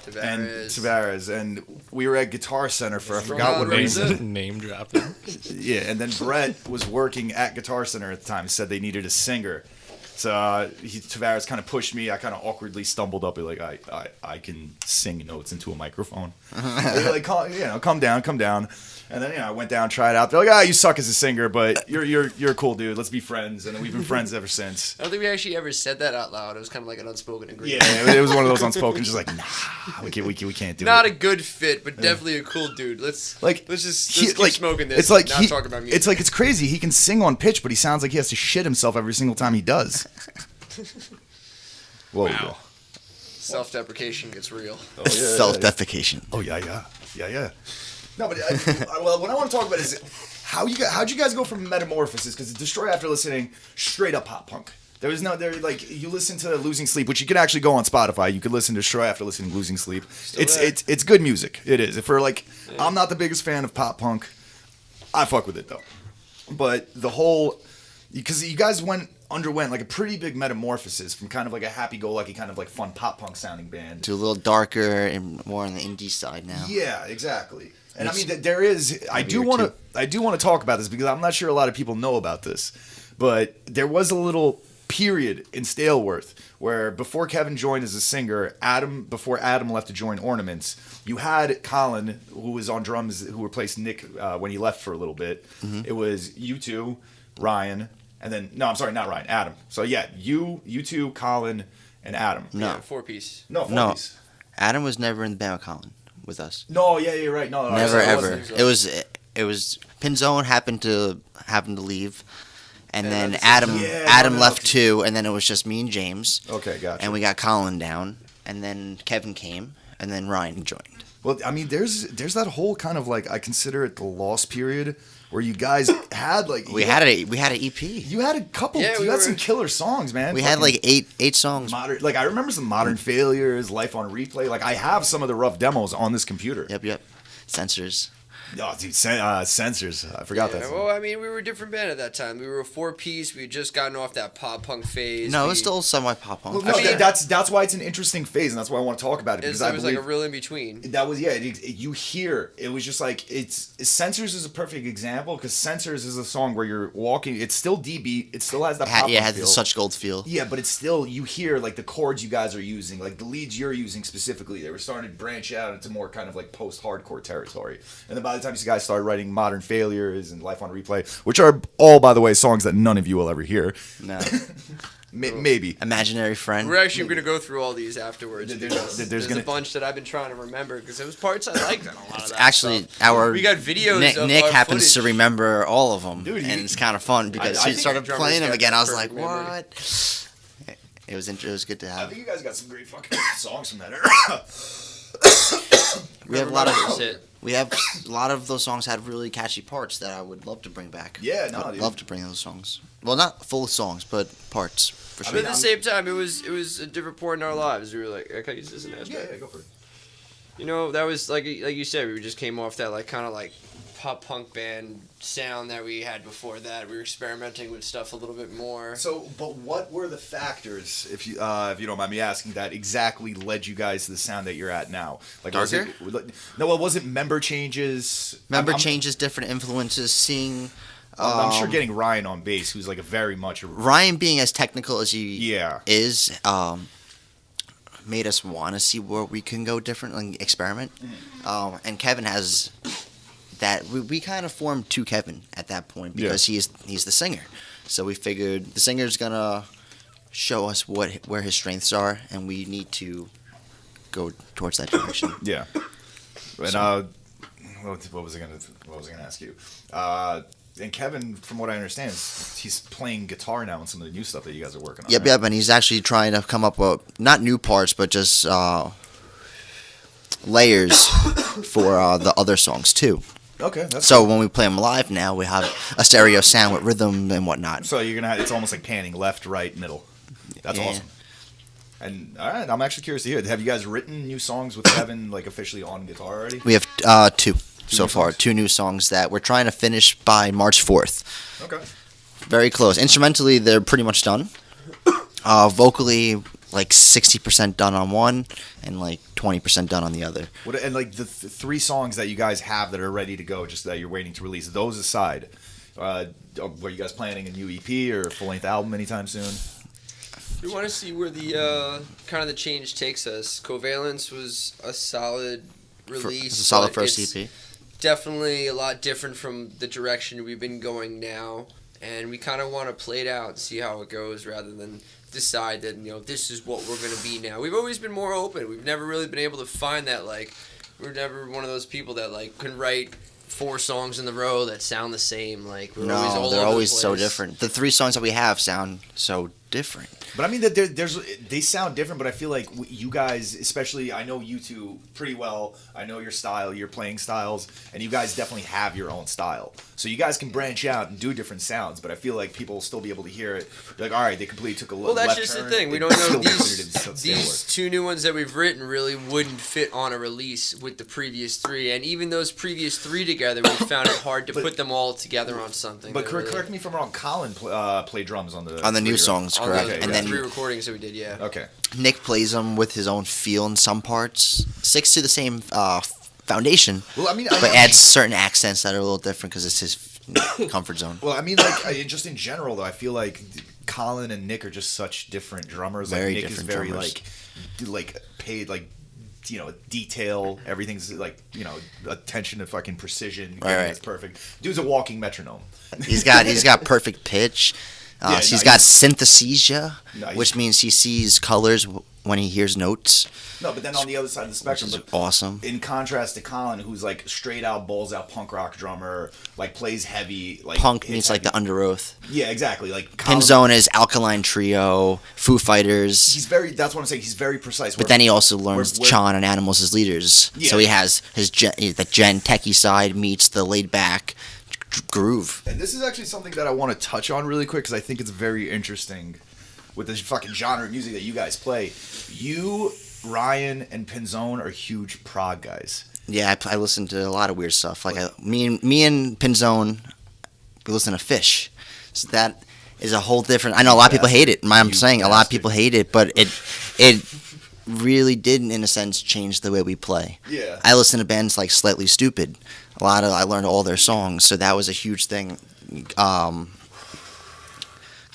Speaker 6: and Tavares, and we were at Guitar Center for I forgot what reason.
Speaker 5: Name dropping.
Speaker 6: Yeah, and then Brett was working at Guitar Center at the time. Said they needed a singer. So Tavares kind of pushed me. I kind of awkwardly stumbled up. Like I can sing notes into a microphone. They're like, come down. And then I went down, tried it out. They're like, you suck as a singer, but you're a cool dude. Let's be friends. And then we've been friends ever since.
Speaker 3: I don't think we actually ever said that out loud. It was kind of like an unspoken agreement.
Speaker 6: Yeah, it was one of those unspoken. Just like, nah, we can't do
Speaker 3: Not
Speaker 6: it.
Speaker 3: a good fit, but definitely a cool dude. Let's just keep smoking this.
Speaker 6: It's like
Speaker 3: and not talk about music.
Speaker 6: It's like it's crazy. He can sing on pitch, but he sounds like he has to shit himself every single time he does. Whoa.
Speaker 5: Wow.
Speaker 3: Self-deprecation gets real.
Speaker 6: Oh, yeah,
Speaker 4: Self-defecation.
Speaker 6: Oh yeah. No, but well, what I want to talk about is how'd you guys go from Metamorphosis? Because Destroy after listening straight up pop punk. There was no like you listen to Losing Sleep, which you can actually go on Spotify. You could listen to Destroy after listening to Losing Sleep. It's good music. It is. For like, I'm not the biggest fan of pop punk. I fuck with it though. But the whole, because you guys underwent like a pretty big metamorphosis from kind of like a happy-go-lucky kind of like fun pop punk sounding band
Speaker 4: To a little darker and more on the indie side now.
Speaker 6: Yeah, exactly. And I mean, there is. I do want to talk about this because I'm not sure a lot of people know about this, but there was a little period in Staleworth where before Kevin joined as a singer, before Adam left to join Ornaments, you had Colin, who was on drums, who replaced Nick when he left for a little bit. Mm-hmm. It was you two, Ryan, and then not Ryan, Adam. So yeah, you two, Colin, and Adam.
Speaker 4: No,
Speaker 3: Yeah, 4-piece.
Speaker 6: No, 4-piece.
Speaker 4: Adam was never in the band with Colin with us.
Speaker 6: No, yeah, you're right. No,
Speaker 4: Never
Speaker 6: so
Speaker 4: ever. It was Pinzone happened to leave, and then Adam left too, and then it was just me and James.
Speaker 6: Okay, gotcha.
Speaker 4: And we got Colin down, and then Kevin came, and then Ryan joined.
Speaker 6: Well, I mean, there's that whole kind of like, I consider it the lost period where you guys had like
Speaker 4: we had an EP.
Speaker 6: You had a couple.
Speaker 3: Yeah,
Speaker 6: you had some killer songs, man.
Speaker 4: We had like eight songs.
Speaker 6: Like I remember some Modern Failures, Life on Replay. Like I have some of the rough demos on this computer.
Speaker 4: Yep. Censors.
Speaker 6: Oh, dude, Censors. I forgot that song.
Speaker 3: Well, I mean, we were a different band at that time. We were a 4-piece. We had just gotten off that pop punk phase.
Speaker 4: No, it was still semi-pop punk.
Speaker 6: Well, no, that's why it's an interesting phase, and that's why I want to talk about it. Because
Speaker 3: it was like a real in-between.
Speaker 6: That was, you hear, it was just like, Censors is a perfect example, because Censors is a song where you're walking, it's still D-beat, it still has that pop punk
Speaker 4: it had
Speaker 6: feel.
Speaker 4: such gold feel.
Speaker 6: Yeah, but it's still, you hear like the chords you guys are using, like the leads you're using specifically, they were starting to branch out into more kind of like post-hardcore territory. And then by the time you guys started writing Modern Failures and Life on Replay, which are all, by the way, songs that none of you will ever hear.
Speaker 4: No.
Speaker 6: Maybe.
Speaker 4: Imaginary Friend.
Speaker 3: We're actually going to go through all these afterwards. There's
Speaker 6: gonna...
Speaker 3: a bunch that I've been trying to remember because there was parts I liked on a lot of that
Speaker 4: actually,
Speaker 3: stuff. We got videos
Speaker 4: Nick
Speaker 3: of
Speaker 4: happens
Speaker 3: footage.
Speaker 4: to remember all of them,
Speaker 6: dude,
Speaker 4: and it's kind of fun because he started playing them again. I was like,
Speaker 3: memory.
Speaker 4: what? It was good to
Speaker 6: I
Speaker 4: have.
Speaker 6: think you guys got some great fucking songs from that era.
Speaker 4: We have a lot of those songs had really catchy parts that I would love to bring back.
Speaker 6: Yeah, no,
Speaker 4: I'd
Speaker 6: dude.
Speaker 4: love to bring those songs. Well, not full songs, but parts for sure.
Speaker 3: But at the same time, it was a different point in our lives. We were like, I can use this as an aspect.
Speaker 6: Yeah, go for it.
Speaker 3: You know, that was like you said, we just came off that like kind of like pop punk band sound that we had before that. We were experimenting with stuff a little bit more.
Speaker 6: So, but what were the factors, if you don't mind me asking, that exactly led you guys to the sound that you're at now? Like,
Speaker 4: Darker?
Speaker 6: Was it member changes?
Speaker 4: Changes, different influences, seeing.
Speaker 6: I'm sure getting Ryan on bass, who's like a very much.
Speaker 4: Ryan being as technical as he
Speaker 6: is,
Speaker 4: made us want to see where we can go different and experiment. And Kevin has that. We kind of formed to Kevin at that point because he's the singer. So we figured the singer's gonna show us where his strengths are, and we need to go towards that direction.
Speaker 6: Yeah. And what was I gonna ask you? And Kevin, from what I understand, he's playing guitar now on some of the new stuff that you guys are working on.
Speaker 4: Yep, and he's actually trying to come up with not new parts, but just layers for the other songs too.
Speaker 6: Okay.
Speaker 4: So when we play them live now, we have a stereo sound with rhythm and whatnot.
Speaker 6: So you're gonna it's almost like panning left, right, middle. That's awesome. And all right, I'm actually curious to hear. Have you guys written new songs with Kevin like officially on guitar already?
Speaker 4: We have two so far, 2 new songs that we're trying to finish by March 4th.
Speaker 6: Okay.
Speaker 4: Very close. Instrumentally, they're pretty much done. Vocally, like 60% done on one and like 20% done on the other.
Speaker 6: And like the 3 songs that you guys have that are ready to go, just that you're waiting to release, those aside, were you guys planning a new EP or a full-length album anytime soon?
Speaker 3: We want to see where the kind of the change takes us. Covalence was a solid release.
Speaker 4: It's a solid
Speaker 3: but
Speaker 4: first
Speaker 3: it's
Speaker 4: EP.
Speaker 3: Definitely a lot different from the direction we've been going now, and we kind of want to play it out and see how it goes rather than decide that this is what we're going to be now. We've always been more open. We've never really been able to find that we're never one of those people that can write 4 songs in a row that sound the same. They're always all
Speaker 4: they're
Speaker 3: over
Speaker 4: always
Speaker 3: the
Speaker 4: so
Speaker 3: place.
Speaker 4: different. The 3 songs that we have sound so different.
Speaker 6: But I mean, they sound different, but I feel like you guys, especially, I know you two pretty well. I know your style, your playing styles, and you guys definitely have your own style. So you guys can branch out and do different sounds, but I feel like people will still be able to hear it. Be like, all right, they completely took a
Speaker 3: Well, that's
Speaker 6: left
Speaker 3: just
Speaker 6: turn.
Speaker 3: the thing. We
Speaker 6: It
Speaker 3: don't know
Speaker 6: still considered it
Speaker 3: these two new ones that we've written really wouldn't fit on a release with the previous three, and even those previous three together, we found it hard to put them all together on something.
Speaker 6: But
Speaker 3: that
Speaker 6: correct
Speaker 3: really-
Speaker 6: me if I'm wrong. Colin played drums on the
Speaker 4: New
Speaker 6: three,
Speaker 4: songs,
Speaker 3: on
Speaker 4: correct?
Speaker 3: the,
Speaker 6: Okay,
Speaker 4: and
Speaker 3: the
Speaker 4: then
Speaker 3: 3 recordings that we did, yeah.
Speaker 6: Okay.
Speaker 4: Nick plays them with his own feel in some parts, sticks to the same foundation,
Speaker 6: Well, I mean,
Speaker 4: but adds certain accents that are a little different because it's his comfort zone.
Speaker 6: Well, I mean, like just in general, though, I feel like Colin and Nick are just such different drummers.
Speaker 4: Very
Speaker 6: like Nick
Speaker 4: different
Speaker 6: is very
Speaker 4: drummers.
Speaker 6: like paid detail. Everything's like attention to fucking precision.
Speaker 4: Right.
Speaker 6: It's perfect. Dude's a walking metronome.
Speaker 4: He's got perfect pitch. He's got synesthesia,
Speaker 6: Nice.
Speaker 4: which means he sees colors when he hears notes.
Speaker 6: No, but then on the other side of the spectrum,
Speaker 4: Which is awesome.
Speaker 6: In contrast to Colin, who's like straight out balls out punk rock drummer, like plays heavy, like
Speaker 4: Punk
Speaker 6: hits
Speaker 4: means like
Speaker 6: heavy.
Speaker 4: the Under Oath.
Speaker 6: Yeah, exactly. Like Colin,
Speaker 4: Pinzone is Alkaline Trio, Foo Fighters.
Speaker 6: He's very. That's what I'm saying. He's very precise.
Speaker 4: But then he also learns
Speaker 6: we're-
Speaker 4: Chon and Animals as leaders.
Speaker 6: Yeah.
Speaker 4: So he has the Gen techie side meets the laid back groove.
Speaker 6: And this is actually something that I want to touch on really quick because I think it's very interesting with this fucking genre of music that you guys play. You, Ryan, and Pinzone are huge prog guys.
Speaker 4: Yeah, I listen to a lot of weird stuff. Like me and Pinzone, we listen to Fish. So that is a whole different. I know a lot of people hate it. I'm
Speaker 6: You
Speaker 4: saying a lot of
Speaker 6: bastard.
Speaker 4: people hate it, but it really did, in a sense, change the way we play.
Speaker 6: Yeah.
Speaker 4: I listen to bands like Slightly Stupid. I learned all their songs, so that was a huge thing.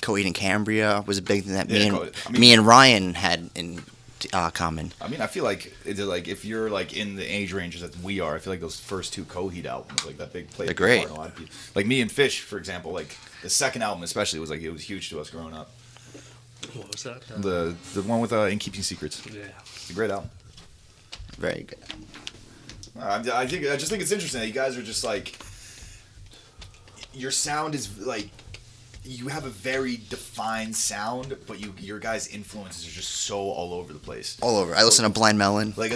Speaker 4: Coed and Cambria was a big thing that me and Ryan had in common.
Speaker 6: I mean, I feel like if you're like in the age ranges that we are, I feel like those first two Coheed albums, like that big play.
Speaker 4: They're great.
Speaker 6: A lot of people. Like me and Fish, for example, like the second album especially was huge to us growing up.
Speaker 5: What was that?
Speaker 6: The one with In Keeping Secrets.
Speaker 5: Yeah.
Speaker 6: It's a great album.
Speaker 4: Very good.
Speaker 6: I just think it's interesting that you guys are just like, your sound is like, you have a very defined sound, but your guys' influences are just so all over the place.
Speaker 4: All over. I listen to Blind Melon.
Speaker 6: Like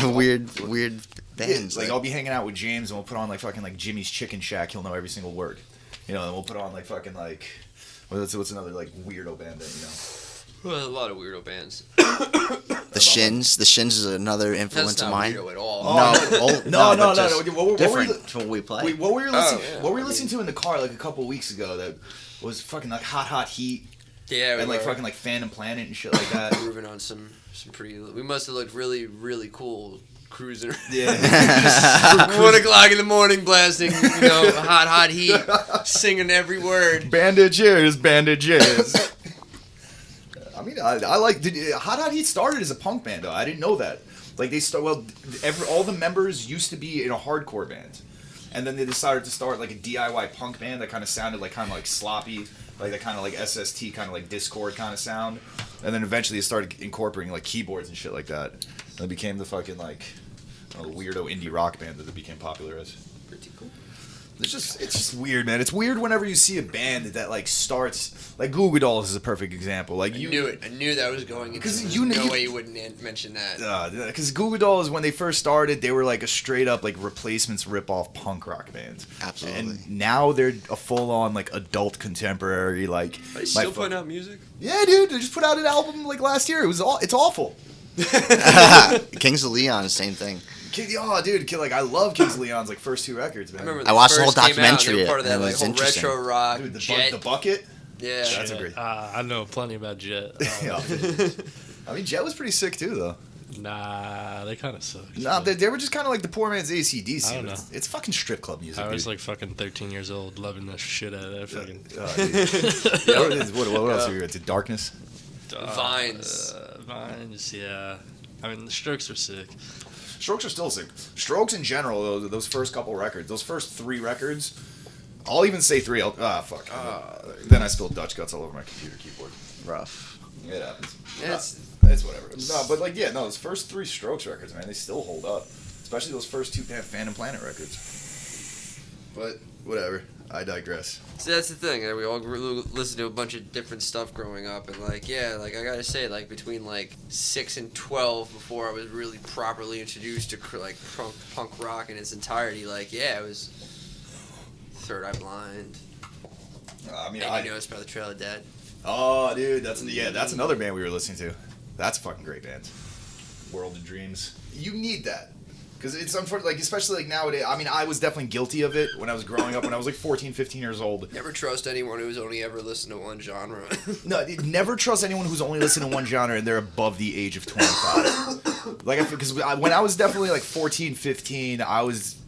Speaker 4: Weird bands.
Speaker 6: Like I'll be hanging out with James and we'll put on like fucking like Jimmy's Chicken Shack. He'll know every single word. And we'll put on like fucking like what's another like weirdo band that
Speaker 3: Well, a lot of weirdo bands.
Speaker 4: The Shins. The Shins is another influence
Speaker 3: That's
Speaker 4: of
Speaker 3: not
Speaker 4: mine.
Speaker 3: weirdo at all.
Speaker 6: No.
Speaker 4: but just
Speaker 6: What were you
Speaker 4: different
Speaker 6: li-
Speaker 4: from what we play.
Speaker 6: Wait, what were you listening?
Speaker 3: yeah.
Speaker 6: What were you listening to in the car like a couple of weeks ago? That was fucking like Hot Heat
Speaker 3: Yeah, we
Speaker 6: and like
Speaker 3: were
Speaker 6: fucking like Phantom Planet and shit like that.
Speaker 3: grooving on some pretty. We must have looked really, really cool cruising.
Speaker 6: Yeah.
Speaker 3: 1 o'clock in the morning, blasting, hot heat, singing every word.
Speaker 6: Bandages. I mean, I like Hot Heat started as a punk band though. I didn't know that. Like all the members used to be in a hardcore band, and then they decided to start like a DIY punk band that kind of sounded like sloppy, like that kind of like SST kind of like Discord kind of sound, and then eventually they started incorporating like keyboards and shit like that. And it became the fucking like weirdo indie rock band that it became popular as.
Speaker 3: Pretty cool.
Speaker 6: It's just weird, man. It's weird whenever you see a band that like starts like Goo Goo Dolls is a perfect example. Like
Speaker 3: I knew it. I knew that was going into.
Speaker 6: 'Cause
Speaker 3: There's
Speaker 6: you
Speaker 3: no
Speaker 6: kn-
Speaker 3: way you wouldn't mention that.
Speaker 6: because Goo Goo Dolls, when they first started, they were like a straight up like Replacements rip-off punk rock band.
Speaker 4: Absolutely.
Speaker 6: And now they're a full-on like adult contemporary like.
Speaker 3: Are they still putting out music?
Speaker 6: Yeah, dude. They just put out an album like last year. It's awful.
Speaker 4: Kings of Leon, same thing.
Speaker 6: Like I love Kings of Leon's like first 2 records, man.
Speaker 3: I remember when
Speaker 4: I
Speaker 3: they
Speaker 4: watched the whole
Speaker 3: first came out,
Speaker 4: documentary,
Speaker 3: They were part of that
Speaker 4: and it
Speaker 3: like
Speaker 4: was
Speaker 3: whole
Speaker 4: interesting.
Speaker 3: retro rock.
Speaker 6: Dude,
Speaker 3: Jet.
Speaker 6: the bucket.
Speaker 3: Yeah.
Speaker 6: That's a great.
Speaker 5: I know plenty about Jet.
Speaker 6: Yeah. I mean, Jet was pretty sick too, though.
Speaker 5: Nah, they kind of suck.
Speaker 6: Nah, they were just kind of like the poor man's AC/DC.
Speaker 5: I don't know.
Speaker 6: It's fucking strip club music.
Speaker 5: I was
Speaker 6: dude.
Speaker 5: like fucking 13 years old, loving the shit out of that fucking.
Speaker 6: What else are you into? Darkness?
Speaker 3: Vines.
Speaker 5: Vines, yeah. I mean, the Strokes were sick.
Speaker 6: Strokes are still sick. Strokes in general, those first couple records, those first 3 records, I'll even say 3. Fuck. Then I spilled Dutch guts all over my computer keyboard.
Speaker 4: Rough.
Speaker 6: It happens.
Speaker 3: It's
Speaker 6: It's whatever. No, but like, yeah, no, those first 3 Strokes records, man, they still hold up. Especially those first 2 Phantom Planet records. But, whatever. I digress.
Speaker 3: So that's the thing. We all listened to a bunch of different stuff growing up, and like, yeah, like I gotta say, like between like 6 and 12, before I was really properly introduced to like punk rock in its entirety, like, yeah, it was Third Eye Blind.
Speaker 6: I mean,
Speaker 3: And you know, it's by the Trail of Dead.
Speaker 6: Oh, dude, that's another band we were listening to. That's a fucking great band. World of Dreams. You need that. Because it's unfortunate, like, especially like nowadays. I mean, I was definitely guilty of it when I was growing up, when I was like 14, 15 years old.
Speaker 3: Never trust anyone who's only ever listened to one genre.
Speaker 6: No, never trust anyone who's only listening to one genre and they're above the age of 25. Like, because when I was definitely like 14, 15, I was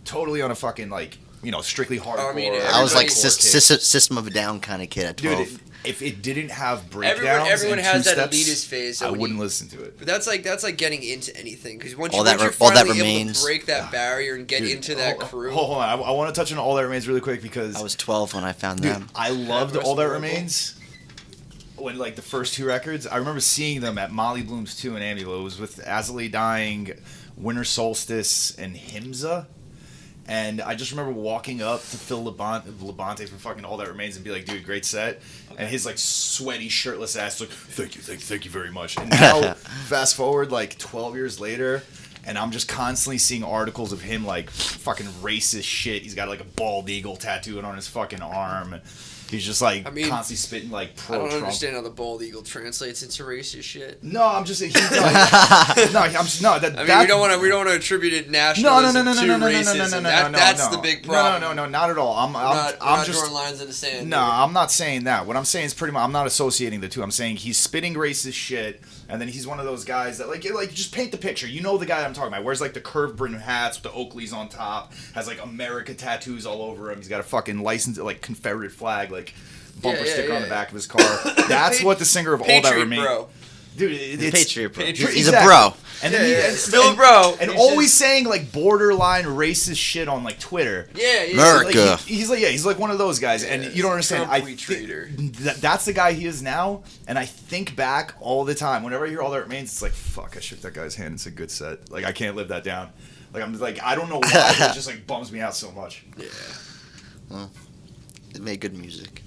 Speaker 6: totally on a fucking, like, you know, strictly hardcore.
Speaker 3: I mean,
Speaker 4: I was like
Speaker 6: hardcore kid.
Speaker 4: System of a Down kind of kid at 12.
Speaker 6: Dude, if it didn't have breakdowns,
Speaker 3: everyone
Speaker 6: and
Speaker 3: has that
Speaker 6: two-steps,
Speaker 3: elitist phase. So
Speaker 6: I
Speaker 3: when
Speaker 6: wouldn't
Speaker 3: you-
Speaker 6: listen to it.
Speaker 3: But that's like getting into anything, because once
Speaker 4: All
Speaker 3: you're
Speaker 4: that
Speaker 3: finally able
Speaker 4: remains.
Speaker 3: to break that barrier and get
Speaker 6: Dude,
Speaker 3: into that crew.
Speaker 6: Hold on, I want to touch on All That Remains really quick because
Speaker 4: I was 12 when I found
Speaker 6: dude,
Speaker 4: them.
Speaker 6: I loved
Speaker 3: Rest
Speaker 6: All That
Speaker 3: of the
Speaker 6: Remains. When like the first two records, I remember seeing them at Molly Bloom's 2 in Amityville. It was with Azalea Dying, Winter Solstice, and Himza. And I just remember walking up to Phil Labonte from fucking All That Remains and be like, dude, great set. And his like sweaty, shirtless ass like, thank you very much. And now, fast forward like 12 years later, and I'm just constantly seeing articles of him like fucking racist shit. He's got like a bald eagle tattooed on his fucking arm. He's just like constantly spitting like
Speaker 3: I
Speaker 6: pro-Trump.
Speaker 3: don't understand how the bald eagle translates into racist shit.
Speaker 6: No, I'm just saying. We
Speaker 3: don't want to attribute it nationalism to racism. That's the big problem.
Speaker 6: No, not at all. I'm
Speaker 3: not
Speaker 6: just
Speaker 3: drawing lines in the sand.
Speaker 6: No, I'm not saying that. What I'm saying is pretty much I'm not associating the two. I'm saying he's spitting racist shit, and then he's one of those guys that like just paint the picture. You know the guy I'm talking about. Wears like the curved brim hats with the Oakleys on top. Has like America tattoos all over him. He's got a fucking license, like Confederate flag, like bumper sticker on the back of his car. That's what the singer of All That Remains.
Speaker 3: Bro.
Speaker 6: Dude, it's
Speaker 4: Patriot bro.
Speaker 3: Patriot.
Speaker 4: He's a bro.
Speaker 6: And then
Speaker 3: Still a bro.
Speaker 6: And
Speaker 3: He's
Speaker 6: always
Speaker 3: just-
Speaker 6: saying like borderline racist shit on like Twitter.
Speaker 3: Yeah.
Speaker 4: America.
Speaker 6: Like, he's like one of those guys, and you don't understand. That's the guy he is now, and I think back all the time. Whenever I hear All That Remains, it's like, fuck, I shook that guy's hand. It's a good set. Like I can't live that down. Like I'm like I don't know why, but it just like bums me out so much.
Speaker 3: Yeah.
Speaker 4: Well, they made good music.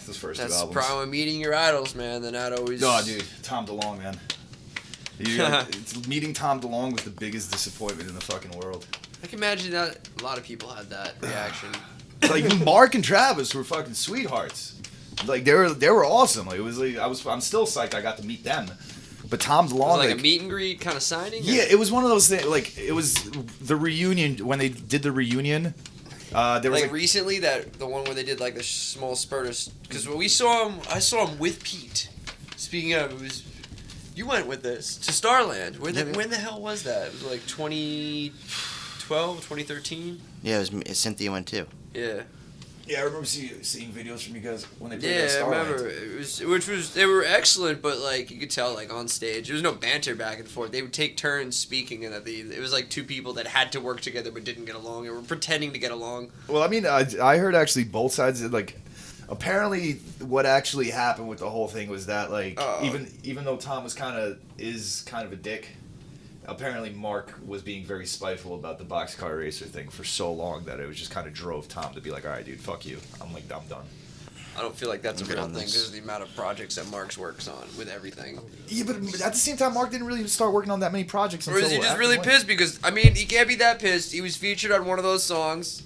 Speaker 6: Those first
Speaker 3: That's
Speaker 6: two
Speaker 3: the
Speaker 6: albums.
Speaker 3: problem with meeting your idols, man. They're not always.
Speaker 6: Oh, dude, Tom DeLonge, man. Meeting Tom DeLonge was the biggest disappointment in the fucking world.
Speaker 3: I can imagine that a lot of people had that reaction.
Speaker 6: Like Mark and Travis were fucking sweethearts. Like they were awesome. Like it was like I'm still psyched I got to meet them. But Tom DeLonge,
Speaker 3: Was it like a meet and greet kind of signing?
Speaker 6: Yeah, it was one of those things. Like it was the reunion when they did the reunion. There was
Speaker 3: like recently, the one where they did like the small spurt of, because when we saw him, I saw him with Pete. Speaking of, it was you went with this to Starland. When the hell was that? It was like 2012, 2013.
Speaker 4: Yeah, Cynthia went too.
Speaker 3: Yeah.
Speaker 6: Yeah, I remember seeing videos from you guys when they played
Speaker 3: Yeah,
Speaker 6: at
Speaker 3: I
Speaker 6: Starland.
Speaker 3: remember. They were excellent, but like you could tell, like on stage, there was no banter back and forth. They would take turns speaking, and it was like two people that had to work together but didn't get along, and were pretending to get along.
Speaker 6: Well, I mean, I heard actually both sides. Like, apparently, what actually happened with the whole thing was that like even though Tom was kind of a dick. Apparently, Mark was being very spiteful about the boxcar racer thing for so long that it was just kind of drove Tom to be like, all right, dude, fuck you. I'm done.
Speaker 3: I don't feel like that's a
Speaker 4: I'm good
Speaker 3: real
Speaker 4: on
Speaker 3: thing
Speaker 4: this.
Speaker 3: because of the amount of projects that Mark's works on with everything.
Speaker 6: Yeah, but at the same time, Mark didn't really start working on that many projects
Speaker 3: Or
Speaker 6: until
Speaker 3: is he just
Speaker 6: after
Speaker 3: really
Speaker 6: Wayne.
Speaker 3: pissed? Because, I mean, he can't be that pissed. He was featured on one of those songs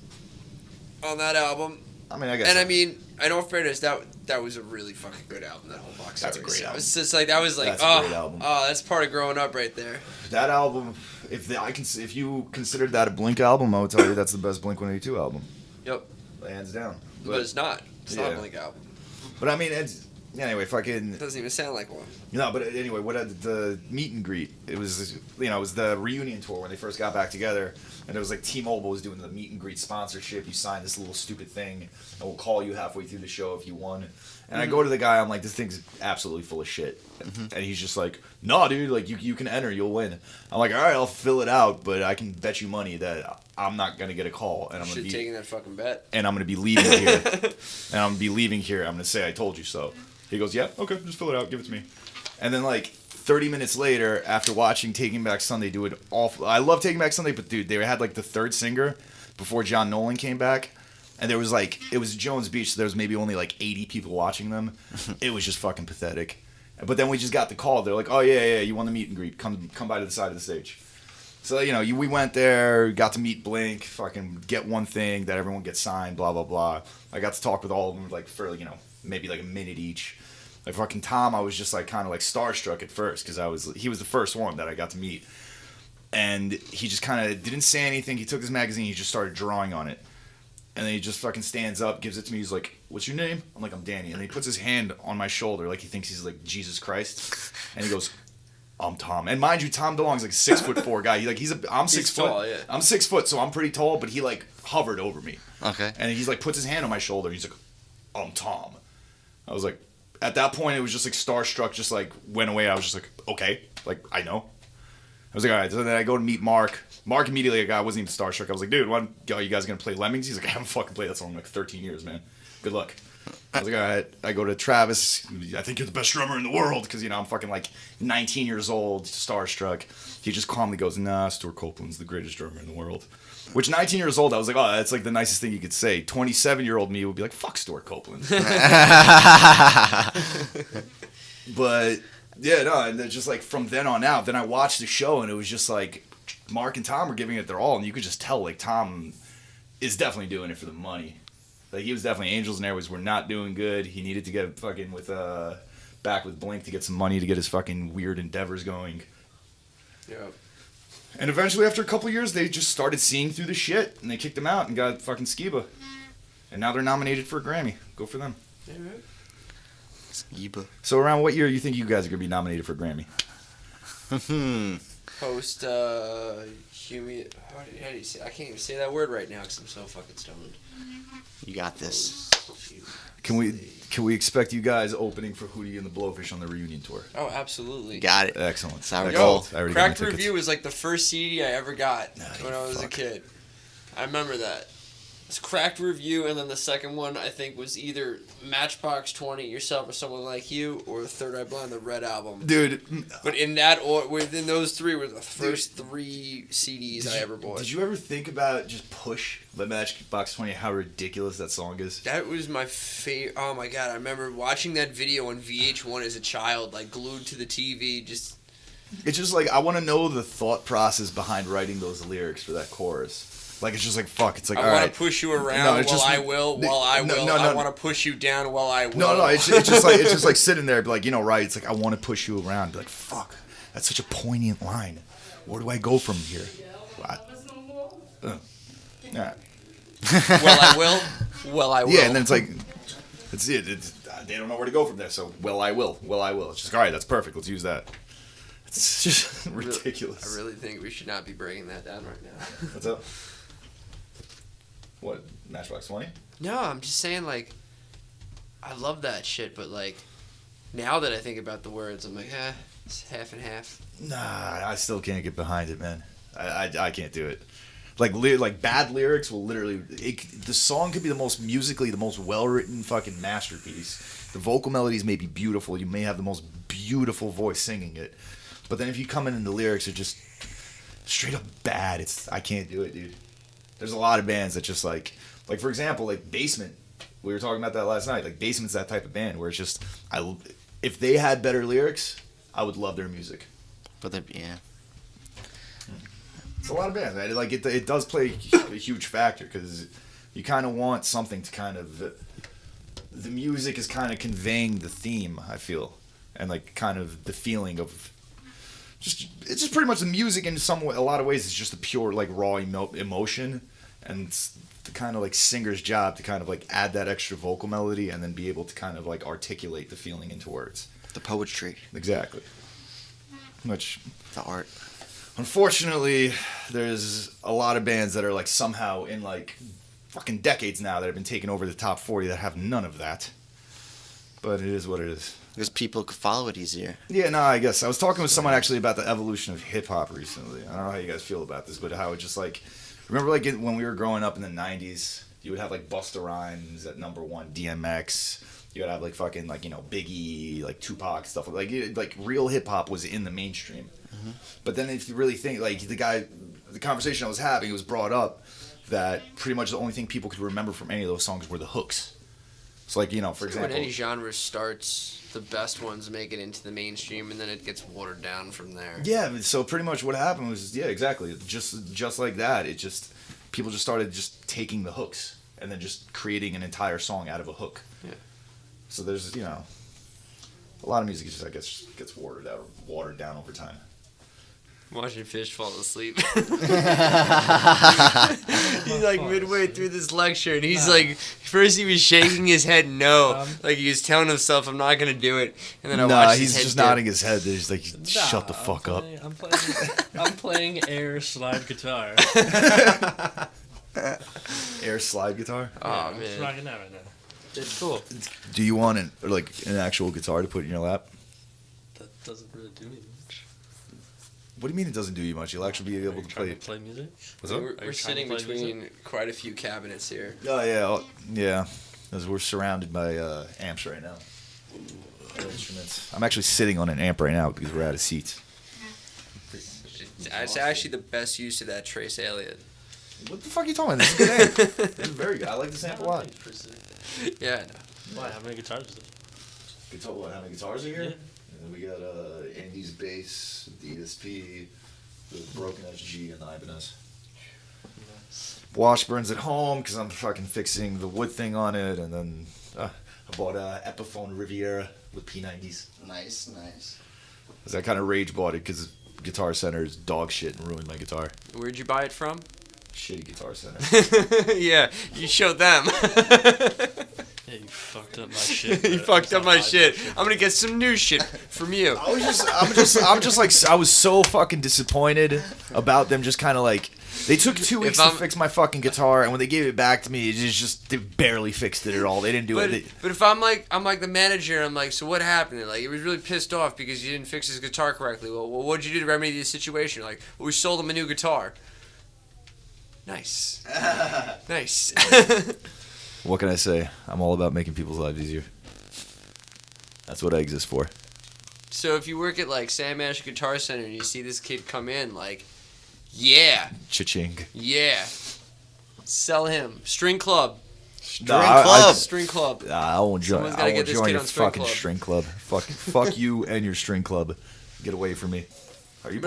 Speaker 3: on that album.
Speaker 6: I mean, I guess.
Speaker 3: And
Speaker 6: so.
Speaker 3: I mean, in all fairness, that was a really fucking good album, that whole box.
Speaker 6: That's a great album.
Speaker 3: It was just like, that was like,
Speaker 6: That's a great album.
Speaker 3: that's part of growing up right there.
Speaker 6: That album, if you considered that a Blink album, I would tell you that's the best Blink-182 album,
Speaker 3: Yep.
Speaker 6: hands down.
Speaker 3: But it's not. It's not
Speaker 6: Yeah.
Speaker 3: a Blink album.
Speaker 6: But I mean, anyway, fucking.
Speaker 3: It doesn't even sound like one.
Speaker 6: No, but anyway, the meet and greet? It was it was the reunion tour when they first got back together, and it was like T-Mobile was doing the meet and greet sponsorship. You sign this little stupid thing, and we'll call you halfway through the show if you won. And I go to the guy, I'm like, this thing's absolutely full of shit, and he's just like, no, dude, like you can enter, you'll win. I'm like, all right, I'll fill it out, but I can bet you money that I'm not gonna get a call, and I'm
Speaker 3: Should
Speaker 6: gonna
Speaker 3: have
Speaker 6: be
Speaker 3: taken that fucking bet.
Speaker 6: and I'm gonna be leaving here, and I'm gonna be leaving here. I'm gonna say I told you so. He goes, yeah, okay, just fill it out, give it to me. And then like 30 minutes later, after watching Taking Back Sunday do it awful, I love Taking Back Sunday, but dude, they had like the third singer before John Nolan came back, And there was like, it was Jones Beach, so there was maybe only like 80 people watching them. It was just fucking pathetic. But then we just got the call. They're like, oh yeah, you won the meet and greet. Come by to the side of the stage. So, you know, we went there, got to meet Blink, fucking get one thing that everyone gets signed, blah, blah, blah. I got to talk with all of them like for, you know, maybe like a minute each. Like fucking Tom, I was just like kind of like starstruck at first because he was the first one that I got to meet. And he just kind of didn't say anything. He took his magazine, he just started drawing on it. And then he just fucking stands up, gives it to me. He's like, what's your name? I'm like, I'm Danny. And then he puts his hand on my shoulder like he thinks he's like Jesus Christ. And he goes, I'm Tom. And mind you, Tom DeLonge's like 6'4" guy. I'm 6 foot.
Speaker 3: Tall, yeah.
Speaker 6: I'm 6 foot, so I'm pretty tall, but he like hovered over me.
Speaker 4: Okay.
Speaker 6: And he's like puts his hand on my shoulder. He's like, I'm Tom. I was like, at that point, it was just like starstruck, just like went away. I was just like, okay, like I know. I was like, all right. So then I go to meet Mark. Mark immediately, like, I wasn't even starstruck. I was like, dude, are you guys gonna play Lemmings? He's like, I haven't fucking played that song in like 13 years, man. Good luck. I was like, all right. I go to Travis. I think you're the best drummer in the world because, you know, I'm fucking like 19 years old, starstruck. He just calmly goes, nah, Stuart Copeland's the greatest drummer in the world. Which 19 years old, I was like, oh, that's like the nicest thing you could say. 27-year-old me would be like, fuck Stuart Copeland. But yeah, no, and then just like from then on out, then I watched the show and it was just like Mark and Tom were giving it their all, and you could just tell like Tom is definitely doing it for the money. Like he was definitely Angels and Airways were not doing good. He needed to get fucking back with Blink to get some money to get his fucking weird endeavors going.
Speaker 3: Yeah.
Speaker 6: And eventually, after a couple years, they just started seeing through the shit, and they kicked him out and got fucking Skiba. And now they're nominated for a Grammy. Go for them.
Speaker 3: Yeah, right.
Speaker 4: Skiba.
Speaker 6: So around what year do you think you guys are going to be nominated for a Grammy?
Speaker 3: Post humid. How do you say? I can't even say that word right now because I'm so fucking stoned.
Speaker 4: You got this.
Speaker 6: Can we expect you guys opening for Hootie and the Blowfish on the reunion tour?
Speaker 3: Oh, absolutely.
Speaker 4: Got it.
Speaker 6: Excellent.
Speaker 4: That's how it
Speaker 6: Excellent.
Speaker 4: goes.
Speaker 6: I already got my
Speaker 3: Cracked
Speaker 6: tickets.
Speaker 3: Review was like the first CD I ever got
Speaker 6: Nah,
Speaker 3: when
Speaker 6: you
Speaker 3: I was a
Speaker 6: fuck.
Speaker 3: kid. I remember that. It's Cracked Review, and then the second one I think was either Matchbox 20, Yourself or Someone Like You, or Third Eye Blind, the Red Album.
Speaker 6: Dude,
Speaker 3: But in that or within those three were the first three CDs I ever bought.
Speaker 6: Did you ever think about just Push by Matchbox 20, how ridiculous that song is?
Speaker 3: That was my favorite. Oh my god! I remember watching that video on VH1 as a child, like glued to the TV. Just
Speaker 6: It's just like, I want to know the thought process behind writing those lyrics for that chorus. Like, it's just like, fuck, it's like,
Speaker 3: I
Speaker 6: all
Speaker 3: want
Speaker 6: right.
Speaker 3: to push you around
Speaker 6: No, it's just-
Speaker 3: I will. I
Speaker 6: no.
Speaker 3: want to push you down while I will.
Speaker 6: No, it's just like sitting there, be like, you know, right? It's like, I want to push you around. Be like, fuck, that's such a poignant line. Where do I go from here? Yeah.
Speaker 3: Well, I will. Well, I will.
Speaker 6: Yeah, and then it's like, that's it. They don't know where to go from there. So, I will. It's just, all right, that's perfect. Let's use that. It's just ridiculous.
Speaker 3: I really think we should not be breaking that down right now.
Speaker 6: What's up? What, Matchbox 20?
Speaker 3: No, I'm just saying, like, I love that shit, but, like, now that I think about the words, I'm like, it's half and half.
Speaker 6: Nah, I still can't get behind it, man. I can't do it. Like bad lyrics will literally... the song could be the most well-written fucking masterpiece. The vocal melodies may be beautiful. You may have the most beautiful voice singing it. But then if you come in and the lyrics are just straight up bad, I can't do it, dude. There's a lot of bands that just like for example, like Basement. We were talking about that last night. Like Basement's that type of band where it's just, if they had better lyrics, I would love their music.
Speaker 4: But yeah.
Speaker 6: It's a lot of bands, man. Like it does play a huge factor because you kind of want something to kind of, the music is kind of conveying the theme, I feel, and like kind of the feeling of. It's just pretty much the music in a lot of ways is just a pure like raw emotion, and it's the kind of like singer's job to kind of like add that extra vocal melody and then be able to kind of like articulate the feeling into words.
Speaker 4: The poetry.
Speaker 6: Exactly. Which,
Speaker 4: The art.
Speaker 6: unfortunately, there's a lot of bands that are like somehow in like fucking decades now that have been taking over the top 40 that have none of that. But it is what it is.
Speaker 4: Because people could follow it easier.
Speaker 6: Yeah, no, I guess. I was talking with someone actually about the evolution of hip-hop recently. I don't know how you guys feel about this, but how it just like... Remember like when we were growing up in the 90s, you would have like Busta Rhymes at number one, DMX. You would have like fucking like, you know, Biggie, like Tupac, stuff like real hip-hop was in the mainstream. Mm-hmm. But then if you really think, like the conversation I was having, it was brought up that pretty much the only thing people could remember from any of those songs were the hooks. So like, you know, for example,
Speaker 3: when any genre starts, the best ones make it into the mainstream, and then it gets watered down from there.
Speaker 6: yeah, so pretty much what happened was, yeah, exactly, just like that. It just, people just started just taking the hooks and then just creating an entire song out of a hook.
Speaker 3: Yeah.
Speaker 6: So there's, you know, a lot of music just, I guess, gets watered down over time.
Speaker 3: Watching Fish fall asleep. He's like midway through this lecture, and he's like, first he was shaking his head no, like he was telling himself, "I'm not gonna do it," and then I watched his
Speaker 6: he's
Speaker 3: head
Speaker 6: just
Speaker 3: dip.
Speaker 6: nodding his head. He's like, shut the fuck up.
Speaker 5: I'm playing air slide guitar.
Speaker 6: Air slide guitar.
Speaker 3: Oh
Speaker 5: I'm
Speaker 3: man,
Speaker 5: rocking that right now.
Speaker 3: it's cool.
Speaker 6: Do you want an actual guitar to put in your lap?
Speaker 5: That doesn't really do me much.
Speaker 6: What do you mean it doesn't do you much? You'll actually be able to play.
Speaker 5: Play music.
Speaker 6: What's up?
Speaker 3: We're
Speaker 5: Are you
Speaker 3: sitting
Speaker 5: trying to play
Speaker 3: between quite a few cabinets here.
Speaker 6: Oh yeah, yeah. As we're surrounded by amps right now. Instruments. I'm actually sitting on an amp right now because we're out of seats.
Speaker 3: It's actually the best use of that Trace Elliott.
Speaker 6: What the fuck are you talking about? This is a good amp. This is very good. I like this amp a lot.
Speaker 3: Yeah.
Speaker 5: Why? How many guitars is it?
Speaker 6: Guitar, what? How many guitars are here?
Speaker 5: Yeah.
Speaker 6: And then we got Andy's bass, the ESP, the Broken SG, and the Ibanez. Washburn's at home because I'm fucking fixing the wood thing on it, and then I bought a Epiphone Riviera with P90s.
Speaker 4: Nice.
Speaker 6: Cause I kind of rage bought it because Guitar Center's dog shit and ruined my guitar.
Speaker 3: Where'd you buy it from?
Speaker 6: Shitty Guitar Center.
Speaker 3: Yeah, you showed them.
Speaker 5: Yeah, you fucked up my shit.
Speaker 3: You fucked up my shit. I'm gonna get some new shit from you.
Speaker 6: I'm just like, I was so fucking disappointed about them just kind of like, they took 2 weeks to fix my fucking guitar, and when they gave it back to me, it just, they barely fixed it at all. They didn't do it.
Speaker 3: But if I'm like the manager, I'm like, so what happened? Like, he was really pissed off because you didn't fix his guitar correctly. Well, what'd you do to remedy the situation? Like, well, we sold him a new guitar. Nice. Nice.
Speaker 6: What can I say? I'm all about making people's lives easier. That's what I exist for.
Speaker 3: So if you work at like Sam Ash Guitar Center and you see this kid come in, like, yeah,
Speaker 6: Cha-ching.
Speaker 3: yeah, sell him string club, string club.
Speaker 6: I won't join.
Speaker 3: Someone's gotta
Speaker 6: I
Speaker 3: get
Speaker 6: won't
Speaker 3: this
Speaker 6: join
Speaker 3: kid
Speaker 6: your
Speaker 3: on string
Speaker 6: fucking
Speaker 3: club.
Speaker 6: string club. Fuck you and your string club. Get away from me. Are you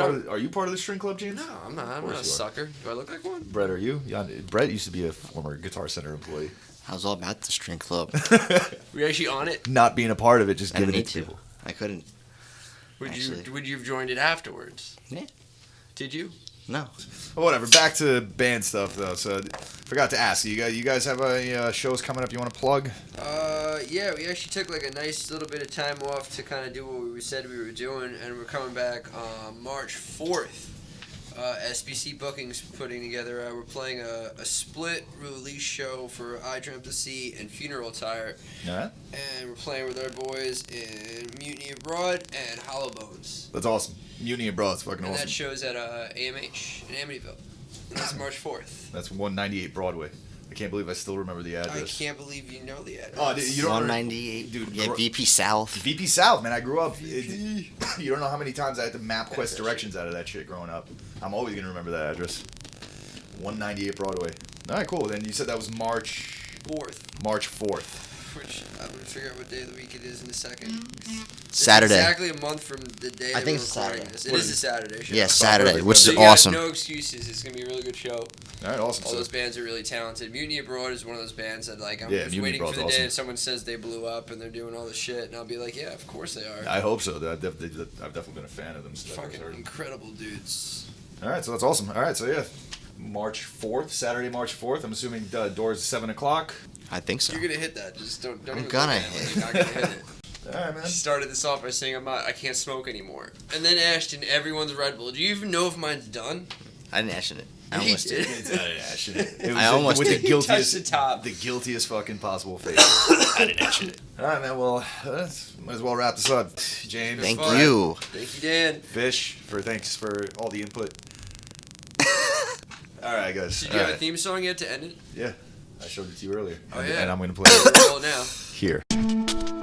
Speaker 6: part of the string club, James?
Speaker 3: No, I'm not. I'm not a sucker. Do I look like one?
Speaker 6: Brett, are you? Yeah, Brett used to be a former Guitar Center employee.
Speaker 4: I was all about the string club.
Speaker 3: Were you actually on it?
Speaker 6: Not being a part of it, just
Speaker 4: I didn't
Speaker 6: giving
Speaker 4: need
Speaker 6: it to
Speaker 4: to.
Speaker 6: people.
Speaker 4: I couldn't.
Speaker 3: Would
Speaker 4: Actually.
Speaker 3: you have joined it afterwards?
Speaker 4: Yeah.
Speaker 3: Did you?
Speaker 4: No.
Speaker 6: Well, whatever. Back to band stuff though. So, forgot to ask you guys have shows coming up you want to plug?
Speaker 3: Yeah, we actually took like a nice little bit of time off to kind of do what we said we were doing, and we're coming back March 4th. SBC Bookings putting together. We're playing a split release show for I Dreamt the Sea and Funeral Attire,
Speaker 6: Yeah.
Speaker 3: and we're playing with our boys in Mutiny Abroad and Hollow Bones.
Speaker 6: That's awesome. Mutiny Abroad's fucking
Speaker 3: And
Speaker 6: awesome.
Speaker 3: that show's at AMH in Amityville. And that's March 4th.
Speaker 6: That's 198 Broadway. I can't believe I still remember the
Speaker 3: I
Speaker 6: address.
Speaker 3: can't believe you know the address.
Speaker 6: Oh, you don't
Speaker 4: 198.
Speaker 6: Dude,
Speaker 4: Yeah, VP South.
Speaker 6: VP South, man. I grew up. You don't know how many times I had to map quest directions out of that shit growing up. I'm always gonna remember that address. 198 Broadway. All right, cool. Then you said that was March
Speaker 3: 4th.
Speaker 6: March 4th.
Speaker 3: Which I'm gonna figure out what day of the week it is in a second. It's
Speaker 4: Saturday.
Speaker 3: exactly a month from the day
Speaker 4: I
Speaker 3: that
Speaker 4: think
Speaker 3: we're
Speaker 4: it's
Speaker 3: recording
Speaker 4: Saturday.
Speaker 3: this. It is a Saturday show.
Speaker 4: Yeah, Saturday, which
Speaker 3: So
Speaker 4: is
Speaker 3: you got
Speaker 4: awesome.
Speaker 3: no excuses. It's gonna be a really good show.
Speaker 6: All right, awesome.
Speaker 3: All
Speaker 6: So,
Speaker 3: those bands are really talented. Mutiny Abroad is one of those bands that like I'm
Speaker 6: Yeah,
Speaker 3: just
Speaker 6: Mutiny
Speaker 3: waiting for
Speaker 6: Abroad's
Speaker 3: the day
Speaker 6: awesome.
Speaker 3: that someone says they blew up and they're doing all this shit, and I'll be like, yeah, of course they are.
Speaker 6: I hope so. I've definitely been a fan of them since I first
Speaker 3: Fucking
Speaker 6: heard them.
Speaker 3: incredible dudes.
Speaker 6: All right, so that's awesome. All right, so yeah, March 4th, Saturday, March 4th. I'm assuming doors 7 o'clock.
Speaker 4: I think so.
Speaker 3: You're gonna hit that. Just don't
Speaker 4: I'm
Speaker 3: even
Speaker 4: gonna
Speaker 3: look at it.
Speaker 4: hit
Speaker 3: You're not gonna hit it.
Speaker 6: All right, man.
Speaker 3: She started this off by saying I can't smoke anymore. And then Ashton, everyone's Red Bull. Do you even know if mine's done?
Speaker 4: I didn't action it. I
Speaker 3: He
Speaker 4: almost did.
Speaker 6: It was
Speaker 4: I almost
Speaker 6: with the
Speaker 3: did. He touched
Speaker 6: guiltiest,
Speaker 3: the top.
Speaker 6: the guiltiest fucking possible face. I didn't action it. All right, man. Well, might as well wrap this up. James,
Speaker 4: Thank
Speaker 3: fun.
Speaker 4: you.
Speaker 3: Thank you, Dan.
Speaker 6: Fish, thanks for all the input. All right, guys.
Speaker 3: Did
Speaker 6: All
Speaker 3: you have a
Speaker 6: right.
Speaker 3: theme song yet to end it?
Speaker 6: Yeah, I showed it to you earlier.
Speaker 3: Oh,
Speaker 6: and,
Speaker 3: yeah.
Speaker 6: and I'm gonna play it
Speaker 3: Roll it now.
Speaker 6: here.